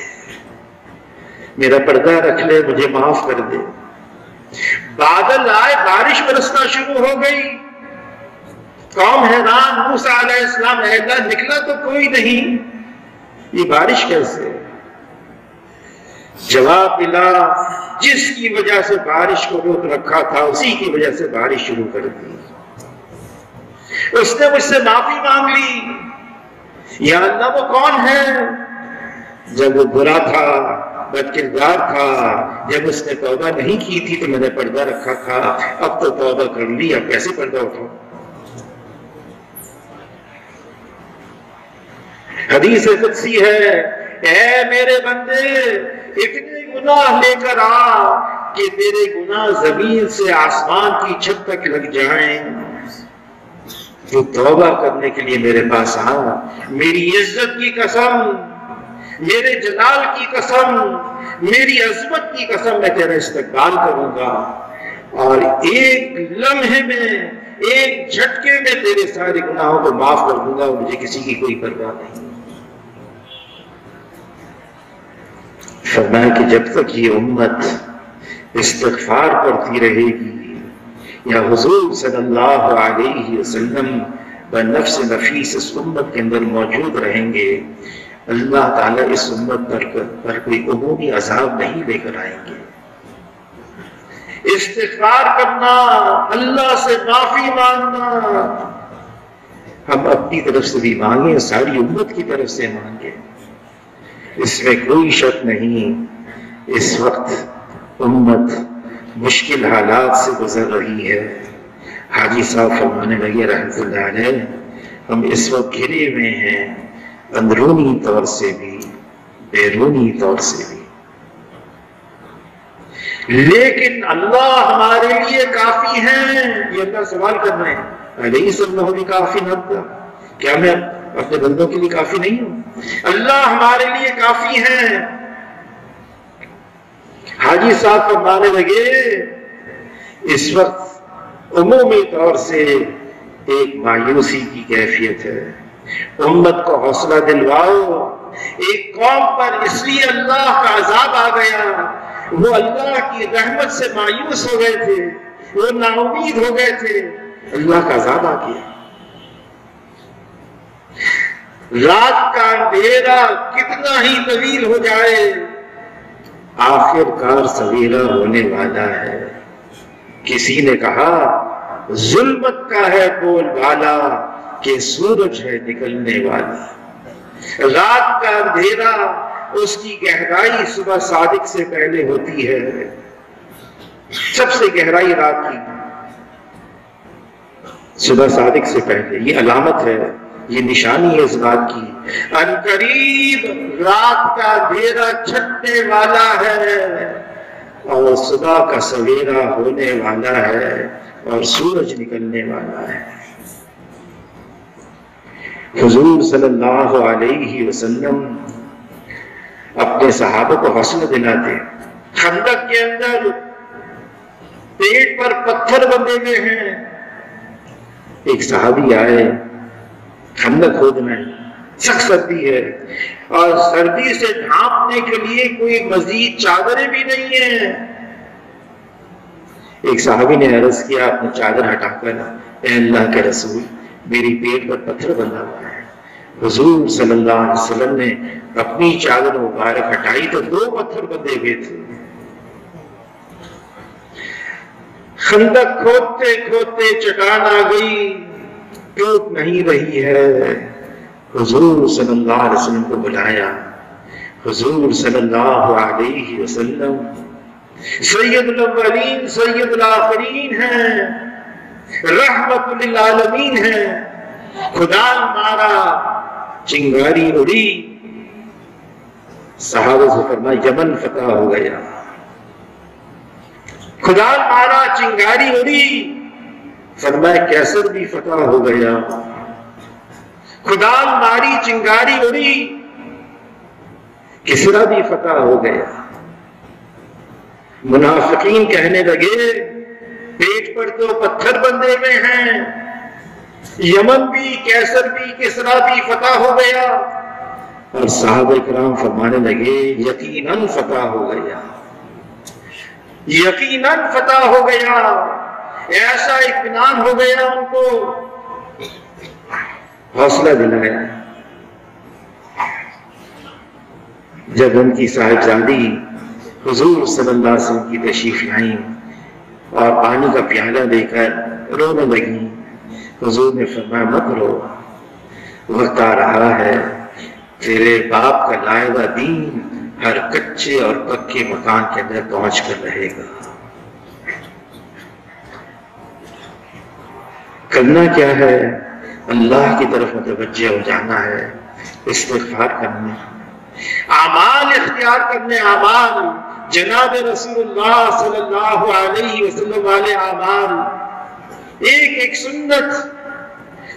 میرا پردہ رکھ لے، مجھے معاف کر دے۔ بادل آئے، بارش برسنا شروع ہو گئی، قوم حیران، موسیٰ علیہ السلام، اے اللہ نکلا تو کوئی نہیں، یہ بارش کیسے؟ جواب ملا، جس کی وجہ سے بارش کو روک رکھا تھا اسی کی وجہ سے بارش شروع کر دی۔ اس نے مجھ سے معافی مانگ لی، یا اللہ وہ کون ہے؟ جب وہ برا تھا، بد کردار تھا، جب اس نے توبہ نہیں کی تھی تو میں نے پردہ رکھا تھا، اب تو توبہ کر لی، اب کیسے پردہ اٹھاؤں؟ حدیث قدسی ہے، اے میرے بندے اتنے گناہ لے کر آ کہ تیرے گناہ زمین سے آسمان کی چھت تک لگ جائیں، تو توبہ کرنے کے لیے میرے پاس آ، میری عزت کی قسم، میرے جلال کی قسم، میری عظمت کی قسم، میں تیرا استقبال کروں گا اور ایک لمحے میں، ایک جھٹکے میں تیرے سارے گناہوں کو معاف کر دوں گا، اور مجھے کسی کی کوئی پرواہ نہیں۔ فرمایا کہ جب تک یہ امت استغفار کرتی رہے گی یا حضور صلی اللہ علیہ وسلم بنفس نفیس اس امت کے اندر موجود رہیں گے، اللہ تعالیٰ اس امت پر کوئی عمومی عذاب نہیں لے کر آئیں گے۔ استغفار کرنا، اللہ سے معافی مانگنا، ہم اپنی طرف سے بھی مانگیں، ساری امت کی طرف سے مانگیں، اس میں کوئی شک نہیں۔ اس وقت امت مشکل حالات سے گزر رہی ہے۔ حاجی صاحب فرمانے لگے رحمۃ اللہ علیہ، ہم اس وقت گھرے ہوئے ہیں، اندرونی طور سے بھی بیرونی طور سے بھی، لیکن اللہ ہمارے لیے کافی ہے۔ یہ اللہ سوال کر رہے ہیں، علیہ اللہ بھی کافی نہ تھا، کیا میں اپنے بندوں کے لیے کافی نہیں ہوں؟ اللہ ہمارے لیے کافی ہے۔ حاجی صاحب فرمانے لگے، اس وقت عمومی طور سے ایک مایوسی کی کیفیت ہے، امت کو حوصلہ دلواؤ۔ ایک قوم پر اس لیے اللہ کا عذاب آ گیا، وہ اللہ کی رحمت سے مایوس ہو گئے تھے، وہ نا امید ہو گئے تھے، اللہ کا عذاب آ گیا۔ رات کا اندھیرا کتنا ہی طویل ہو جائے، آخر کار سویرا ہونے والا ہے۔ کسی نے کہا ظلمت کا ہے بول بالا کہ سورج ہے نکلنے والا۔ رات کا اندھیرا، اس کی گہرائی صبح صادق سے پہلے ہوتی ہے، سب سے گہرائی رات کی صبح صادق سے پہلے، یہ علامت ہے، یہ نشانی ہے اس بات کی۔ عنقریب رات کا اندھیرا چھٹنے والا ہے اور صبح کا سویرا ہونے والا ہے اور سورج نکلنے والا ہے۔ حضور صلی اللہ علیہ وسلم اپنے صحابہ کو حوصلہ دلاتے، خندق کے اندر پیٹ پر پتھر بندھے ہوئے ہیں، ایک صحابی آئے، خندق کھودنا ہے، سخت سردی ہے اور سردی سے ڈھانپنے کے لیے کوئی مزید چادریں بھی نہیں ہیں، ایک صحابی نے عرض کیا اپنی چادر ہٹا کر، اے اللہ کے رسول، میری پیٹ پر پتھر بندھا ہوا ہے۔ حضور صلی اللہ علیہ وسلم نے اپنی چادر مبارک ہٹائی تو 2 پتھر بندھے ہوئے تھے۔ خندق کھودتے کھودتے چٹان آ گئی، ٹوٹ نہیں رہی ہے۔ حضور صلی اللہ علیہ وسلم کو بلایا۔ حضور صلی اللہ علیہ وسلم سید الاولین سید الآخرین ہیں، رحمت للعالمین ہیں۔ خدا مارا، چنگاری اڑی، صحابہ سے فرمایا یمن فتح ہو گیا۔ خدا مارا، چنگاری اڑی، فرمایا کیسر بھی فتح ہو گیا۔ خدا ماری، چنگاری اڑی، کسرا بھی فتح ہو گیا۔ منافقین کہنے لگے پیٹ پر تو پتھر بندھے ہوئے ہیں، یمن بھی، کیسر بھی، کسرا بھی فتح ہو گیا۔ اور صحابہ کرام فرمانے لگے یقیناً فتح ہو گیا، یقیناً فتح ہو گیا۔ ایسا اطمینان ہو گیا، ان کو حوصلہ دلایا۔ جب ان کی صاحبزادی حضور صلی اللہ علیہ وسلم کی تشریف لائیں اور پانی کا پیالہ لے کر رونے لگی، حضور نے فرمایا مت رو، وقت آ رہا ہے تیرے باپ کا لائے ہوا دین ہر کچے اور پکے مکان کے اندر پہنچ کر رہے گا۔ کرنا کیا ہے؟ اللہ کی طرف متوجہ ہو جانا ہے، استغفار کرنا، اعمال اختیار کرنے، اعمال جناب رسول اللہ صلی اللہ علیہ وسلم والے اعمال، ایک ایک سنت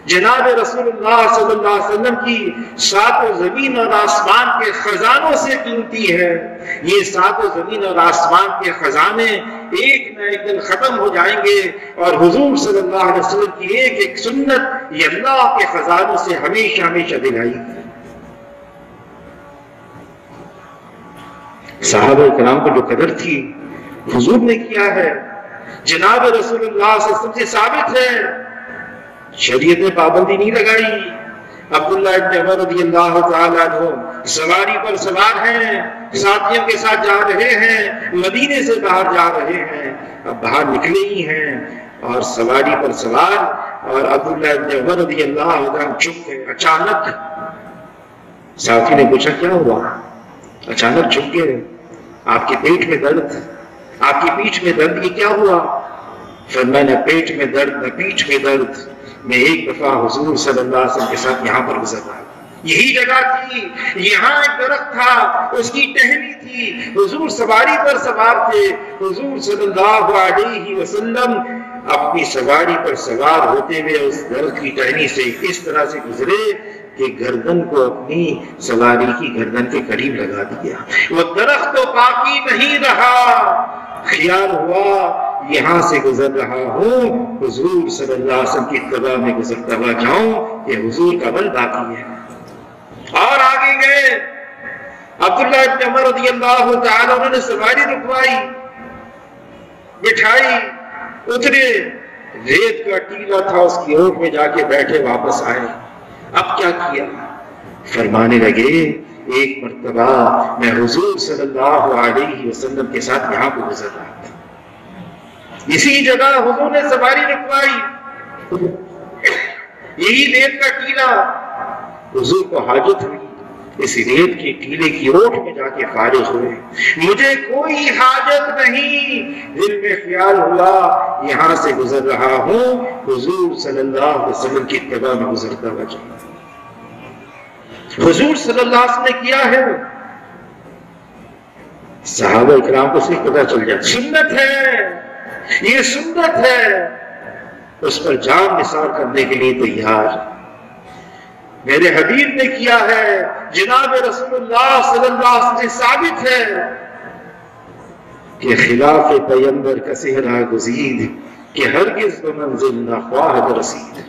جناب رسول اللہ صلی اللہ علیہ وسلم کی 7 زمین اور آسمان کے خزانوں سے قیمتی ہے۔ یہ 7 زمین اور آسمان کے خزانے ایک نہ ایک دن ختم ہو جائیں گے، اور حضور صلی اللہ علیہ وسلم کی ایک ایک سنت یہ اللہ کے خزانوں سے ہمیشہ ہمیشہ دلائی گی۔ صحابہ کرام کو جو قدر تھی حضور نے کیا ہے، جناب رسول اللہ صلی اللہ علیہ وسلم سے ثابت ہے۔ شریعت نے پابندی نہیں لگائی۔ عبداللہ ابن عمر رضی اللہ تعالیٰ عنہ سواری پر سوار ہیں، ساتھیوں کے ساتھ جا رہے ہیں، مدینے سے باہر جا رہے ہیں، اب باہر نکلے ہی ہیں اور سواری پر سوار، اور عبداللہ ابن عمر رضی اللہ عنہ چپ گئے۔ اچانک ساتھی نے پوچھا کیا ہوا؟ اچانک جھک گئے، آپ کے پیٹ میں درد، آپ کی پیٹھ میں درد، یہ کیا ہوا؟ فرمایا نہ پیٹ میں درد نہ پیٹھ میں درد، میں ایک دفعہ حضور صلی اللہ علیہ وسلم کے ساتھ یہاں پر گزر رہا، یہی جگہ تھی، یہاں ایک درخت تھا، اس کی ٹہنی تھی، حضور سواری پر سوار تھے، حضور صلی اللہ علیہ وسلم اپنی سواری پر سوار ہوتے ہوئے اس درخت کی ٹہنی سے اس طرح سے گزرے کہ گردن کو اپنی سواری کی گردن کے قریب لگا دیا۔ وہ درخت تو باقی نہیں رہا، خیال ہوا یہاں سے گزر رہا ہوں، حضور صلی اللہ علیہ وسلم کی اتباع میں گزرتا ہوا جاؤں، یہ حضور کا عمل باقی ہے۔ اور آگے گئے، عبداللہ ابن عمر رضی اللہ تعالیٰ انہوں نے سواری رکوائی، بٹھائی، اترے، ریت کا ٹیلا تھا، اس کی اوٹ میں جا کے بیٹھے، واپس آئے۔ اب کیا کیا؟ فرمانے لگے ایک مرتبہ میں حضور صلی اللہ علیہ وسلم کے ساتھ یہاں پہ گزر رہا تھا، اسی جگہ حضور نے سواری رکھوائی، یہی ریت کا ٹیلا، حضور کو حاجت ہوئی، اس ریت کے ٹیلے کی اوٹ میں جا کے فارغ ہوئے، مجھے کوئی حاجت نہیں، دل میں خیال ہوا یہاں سے گزر رہا ہوں، حضور صلی اللہ علیہ وسلم کی اتباع میں گزرتا ہوا جاؤں۔ حضور صلی اللہ علیہ وسلم نے کیا ہے، صحابہ اکرام کو صرف پتہ چل جائے سنت ہے، یہ سنت ہے، اس پر جان نثار کرنے کے لیے تیار۔ میرے حبیب نے کیا ہے، جناب رسول اللہ صلی اللہ علیہ وسلم سے ثابت ہے کہ خلاف پیغمبر کا صحرا گزید کہ ہرگز بمنزل نہ خواہد رسید،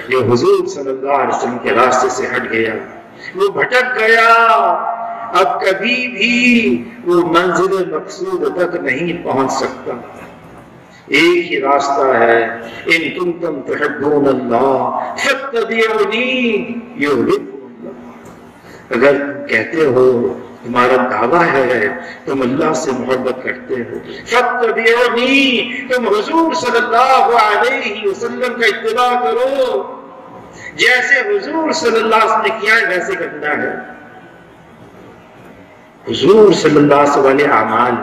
یہ حضور صلی اللہ علیہ وسلم کے راستے سے ہٹ گیا، وہ بھٹک گیا، اب کبھی بھی وہ منزل مقصود تک نہیں پہنچ سکتا۔ ایک ہی راستہ ہے، ان کنتم تحبون اللہ فاتبعونی یحببکم اللہ۔ اگر کہتے ہو، تمہارا دعویٰ ہے تم اللہ سے محبت کرتے ہو، فاتبعونی، تم حضور صلی اللہ علیہ وسلم کا اتباع کرو، جیسے حضور صلی اللہ علیہ وسلم نے کیا ہے ویسے کرنا ہے۔ حضور صلی اللہ علیہ وسلم والے اعمال،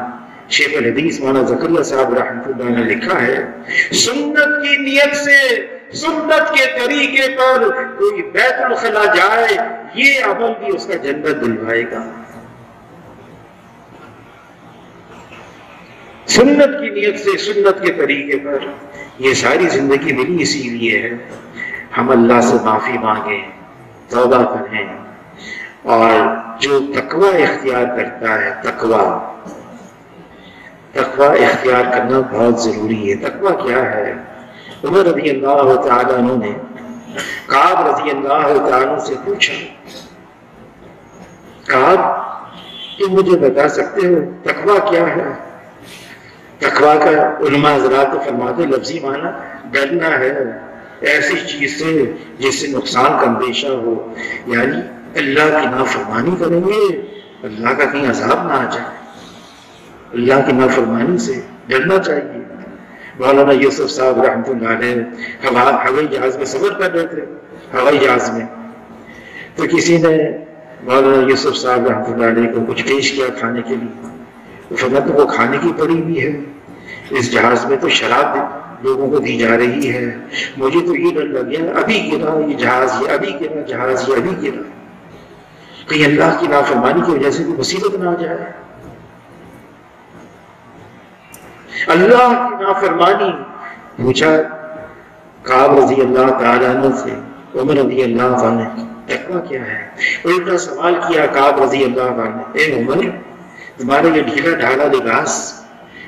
شیخ الحدیث مولانا زکریا صاحب رحمۃ اللہ نے لکھا ہے، سنت کی نیت سے، سنت کے طریقے پر کوئی بیت الخلا جائے، یہ عمل بھی اس کا جنت دلوائے گا۔ سنت کی نیت سے، سنت کے طریقے پر، یہ ساری زندگی ملی اسی لیے ہے۔ ہم اللہ سے معافی مانگیں، توبہ کریں، اور جو تقوی اختیار کرتا ہے، تقوی اختیار کرنا بہت ضروری ہے۔ تقوی کیا ہے؟ عمر رضی اللہ تعالیٰ عنہ نے کعب رضی اللہ تعالیٰ عنہ سے پوچھا، کعب تم مجھے بتا سکتے ہو تقوی کیا ہے؟ تقوی کا علماء حضرات تو فرماتے لفظی معنی ڈرنا ہے ایسی چیز سے جس سے نقصان کا اندیشہ ہو، یعنی اللہ کی نافرمانی کریں گے، اللہ کا کہیں عذاب نہ آ جائے، اللہ کی نافرمانی سے ڈرنا چاہیے۔ مولانا یوسف صاحب رحمۃ اللہ علیہ ہوائی جہاز میں سفر کر رہے تھے، ہوائی جہاز میں، تو کسی نے مولانا یوسف صاحب رحمۃ اللہ علیہ کو کچھ پیش کیا کھانے کے لیے، فرمایا وہ کھانے کی پڑی ہوئی ہے، اس جہاز میں تو شراب لوگوں کو دی جا رہی ہے، مجھے تو یہ ڈر لگ گیا ابھی گرا یہ جہاز، یہ ابھی گرا جہاز، یہ ابھی گرا، کہیں اللہ کی نافرمانی کی وجہ سے کوئی مصیبت نہ آ جائے۔ اللہ کی نافرمانی پوچھا کعب رضی اللہ تعالیٰ عنہ سے، عمر رضی اللہ تعالیٰ عنہ تقویٰ کیا ہے؟ الٹا سوال کیا کعب رضی اللہ تعالیٰ عنہ، اے عمر تمہارا یہ ڈھیلا ڈھالا لباس،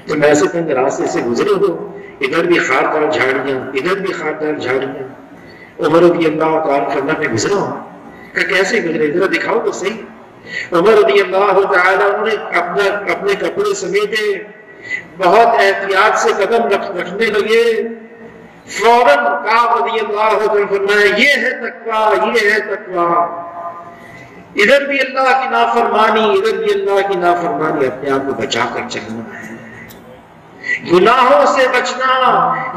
تم ایسے تنگ راستے سے گزرے ہو، ادھر بھی خاردار جھاڑیاں، ادھر بھی خاردار جھاڑیاں۔ عمر رضی اللہ تعالیٰ عنہ میں گزرا ہوں، کہ کیسے گزرے ذرا دکھاؤ تو صحیح۔ عمر رضی اللہ تعالیٰ عنہ نے اپنے کپڑے سمیٹے، بہت احتیاط سے قدم رکھنے لگے، فوراً کعب رضی اللہ عنہ فرمایا یہ ہے تقویٰ، یہ ہے تقویٰ، ادھر بھی اللہ کی نافرمانی، ادھر بھی اللہ کی نافرمانی، اپنے آپ کو بچا کر چلنا ہے، گناہوں سے بچنا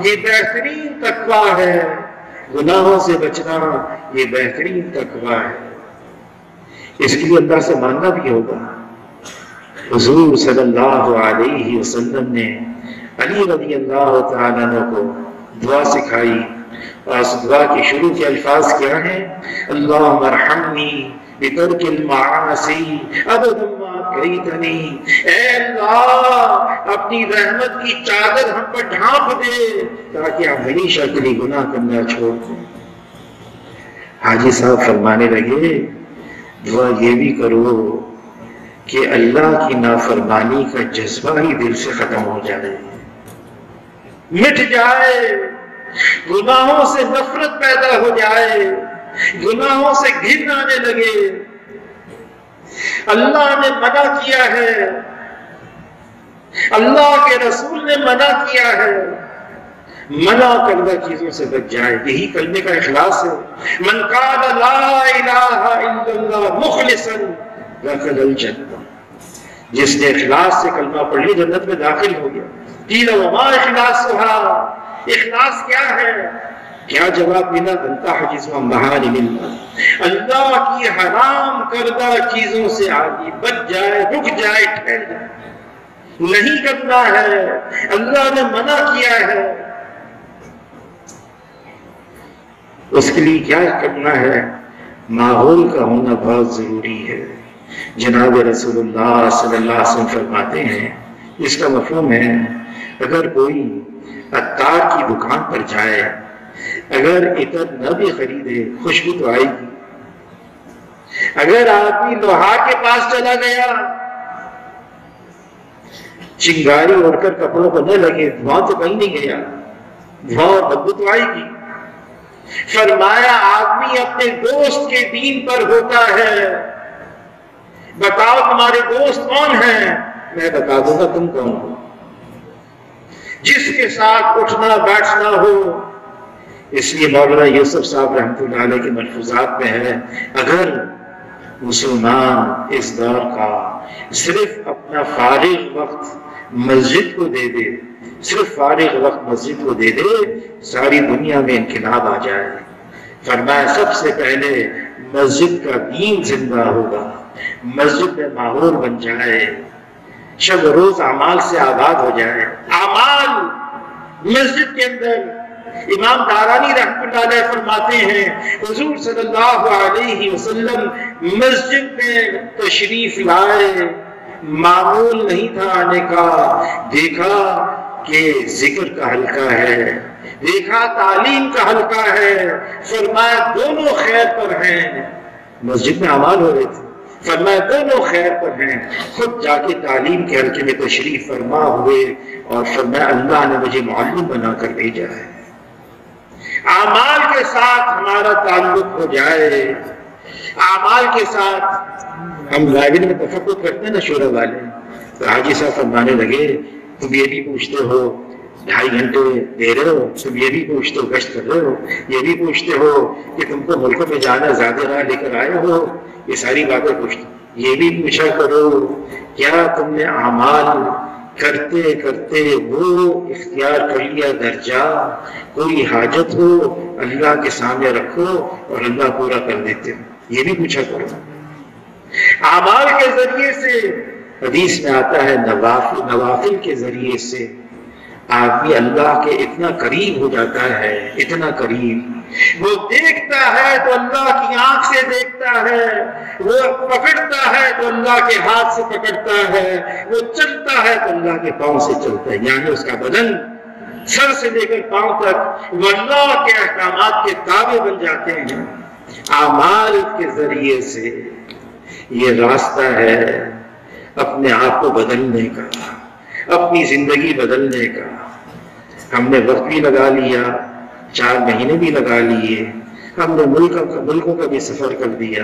یہ بہترین تقویٰ ہے، گناہوں سے بچنا یہ بہترین تقویٰ ہے۔ اس کے لیے اللہ سے مانگنا بھی ہوگا۔ حضور صلی اللہ علیہ وسلم نے علی رضی اللہ تعالیٰ عنہ کو دعا سکھائی، اور اس دعا کے شروع کے الفاظ کیا ہیں؟ اللہم ارحمنی بترک المعاصی ابدا ما کریتنی، اے اللہ اپنی رحمت کی چادر ہم پر ڈھانپ دے تاکہ ہم ہمیشہ کے لیے گناہ کرنا چھوڑ دیں۔ حاجی صاحب فرمانے لگے دعا یہ بھی کرو کہ اللہ کی نافرمانی کا جذبہ ہی دل سے ختم ہو جائے، مٹ جائے، گناہوں سے نفرت پیدا ہو جائے، گناہوں سے گھن آنے لگے۔ اللہ نے منع کیا ہے، اللہ کے رسول نے منع کیا ہے، منع کردہ چیزوں سے بچ جائے، یہی کلمے کا اخلاص ہے۔ من قال لا الہ الا اللہ مخلصا دخل الجنہ، جس نے اخلاص سے کلمہ پڑھ لی جنت میں داخل ہو گیا۔ قیل وما اخلاصھا، اخلاص کیا ہے؟ کیا جواب ملا؟ انت حجز محارم اللہ، اللہ کی حرام کردہ چیزوں سے آدمی بچ جائے، رک جائے، ٹھہر جائے، نہیں کرنا ہے، اللہ نے منع کیا ہے، اس کے لیے کیا کرنا ہے؟ ماحول کا ہونا بہت ضروری ہے۔ جناب رسول اللہ صلی اللہ علیہ وسلم فرماتے ہیں، اس کا مفہوم ہے اگر کوئی عطار کی دکان پر جائے، اگر عطر نہ بھی خریدے خوشبو تو آئے گی۔ اگر آدمی لوہار کے پاس چلا گیا، چنگاری اڑ کر کپڑوں کو نہ لگے، دھواں تو کہیں نہیں گیا، دھواں اور بدبو تو آئے گی۔ فرمایا آدمی اپنے دوست کے دین پر ہوتا ہے، بتاؤ تمہارے دوست کون ہیں؟ میں بتا دوں گا تم کون ہو۔ جس کے ساتھ اٹھنا بیٹھنا ہو۔ اس لیے مولانا یوسف صاحب رحمۃ اللہ علیہ کے ملفوظات میں ہے، اگر مسلمان اس دور کا صرف اپنا فارغ وقت مسجد کو دے دے، صرف فارغ وقت مسجد کو دے دے، ساری دنیا میں انقلاب آ جائے۔ فرمایا سب سے پہلے مسجد کا دین زندہ ہوگا، مسجد میں ماحول بن جائے، شب روز اعمال سے آباد ہو جائے۔ اعمال مسجد کے اندر، امام دارانی رحمۃ اللہ علیہ فرماتے ہیں حضور صلی اللہ علیہ وسلم مسجد میں تشریف لائے، معمول نہیں تھا آنے کا، دیکھا کہ ذکر کا حلقہ ہے، دیکھا تعلیم کا حلقہ ہے، فرمایا دونوں خیر پر ہیں۔ مسجد میں اعمال ہو رہے تھے، فرمایا دونوں خیر پر ہیں۔ خود جا کے تعلیم کے حلقے میں تشریف فرما ہوئے اور فرمایا اللہ نے مجھے معلم بنا کر بھیجا ہے۔ اعمال کے ساتھ ہمارا تعلق ہو جائے، اعمال کے ساتھ ہم لائبریری میں تفکر کرتے ہیں نا شورا والے، تو حاجی صاحب فرمانے لگے تم یہ بھی پوچھتے ہو 2.5 گھنٹے دے رہے ہو، تم یہ بھی پوچھتے ہو گشت کر رہے ہو، یہ بھی پوچھتے ہو کہ تم کو ملکوں میں جانا زیادہ راہ لے کر آئے ہو، یہ ساری باتیں پوچھتے، یہ بھی پوچھا کرو کیا تم نے اعمال کرتے کرتے وہ اختیار کر لیا درجہ، کوئی حاجت ہو اللہ کے سامنے رکھو اور اللہ پورا کر دیتے ہو، یہ بھی پوچھا کرو۔ اعمال کے ذریعے سے، حدیث میں آتا ہے نوافل کے ذریعے سے آدمی اللہ کے اتنا قریب ہو جاتا ہے، اتنا قریب، وہ دیکھتا ہے تو اللہ کی آنکھ سے دیکھتا ہے، وہ پکڑتا ہے تو اللہ کے ہاتھ سے پکڑتا ہے، وہ چلتا ہے تو اللہ کے پاؤں سے چلتا ہے، یعنی اس کا بدن سر سے لے کر پاؤں تک وہ اللہ کے احکامات کے تابع بن جاتے ہیں۔ اعمال کے ذریعے سے یہ راستہ ہے اپنے آپ کو بدلنے کا، اپنی زندگی بدلنے کا۔ ہم نے وقت بھی لگا لیا، 4 مہینے بھی لگا لیے، ہم نے ملکوں کا بھی سفر کر دیا،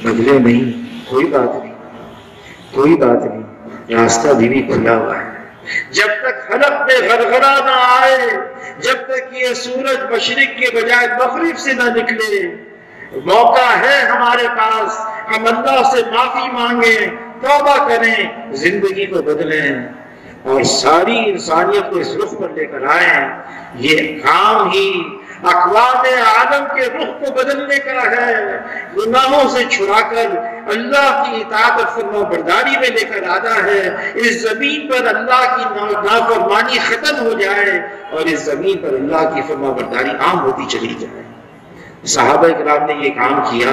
بدلے نہیں، کوئی بات نہیں، کوئی بات نہیں، راستہ بھی کھلا ہوا ہے۔ جب تک حلق میں غرغرہ نہ آئے، جب تک یہ سورج مشرق کے بجائے مغرب سے نہ نکلے، موقع ہے ہمارے پاس، ہم اللہ سے معافی مانگیں، توبہ کریں، زندگی کو بدلیں اور ساری انسانیت کو اس رخ پر لے کر آئیں۔ یہ کام ہی اقوام عالم کے رخ کو بدلنے کا ہے، گناہوں سے چھڑا کر اللہ کی اطاعت اور فرما برداری میں لے کر آنا ہے۔ اس زمین پر اللہ کی نافرمانی ختم ہو جائے اور اس زمین پر اللہ کی فرما برداری عام ہوتی چلی جائے۔ صحابہ کرام نے یہ کام کیا،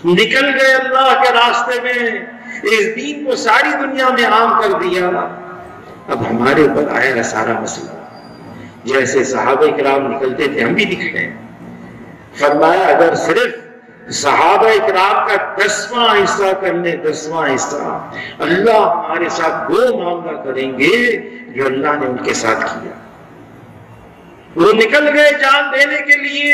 نکل گئے اللہ کے راستے میں، اس دین کو ساری دنیا میں عام کر دیا۔ اب ہمارے اوپر آیا ہے سارا مسئلہ، جیسے صحابہ کرام نکلتے تھے ہم بھی نکلے۔ فرمایا اگر صرف صحابہ کرام کا 10واں حصہ کر لیں، 10واں حصہ، اللہ ہمارے ساتھ وہ معاملہ کریں گے جو اللہ نے ان کے ساتھ کیا۔ وہ نکل گئے جان دینے کے لیے،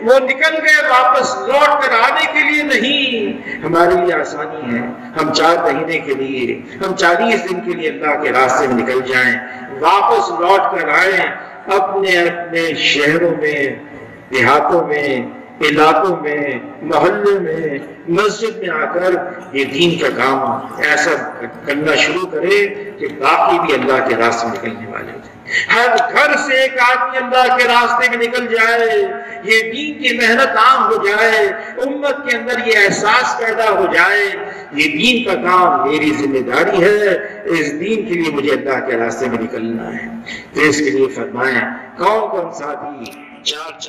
وہ نکل گئے واپس لوٹ کر آنے کے لیے نہیں۔ ہمارے لیے آسانی ہے، ہم 4 مہینے کے لیے، ہم 40 دن کے لیے اللہ کے راستے میں نکل جائیں، واپس لوٹ کر آئیں، اپنے اپنے شہروں میں، دیہاتوں میں، علاقوں میں، محلے میں، مسجد میں آ کر یہ دین کا کام ایسا کرنا شروع کرے کہ باقی بھی اللہ کے راستے میں نکلنے والے تھے۔ ہر گھر سے ایک آدمی اللہ کے راستے میں نکل جائے، یہ دین کی محنت عام ہو جائے، امت کے اندر یہ احساس پیدا ہو جائے یہ دین کا کام میری ذمہ داری ہے، اس دین کے لیے مجھے اللہ کے راستے میں نکلنا ہے۔ تو اس کے لیے فرمائیں کون کون ساتھی 4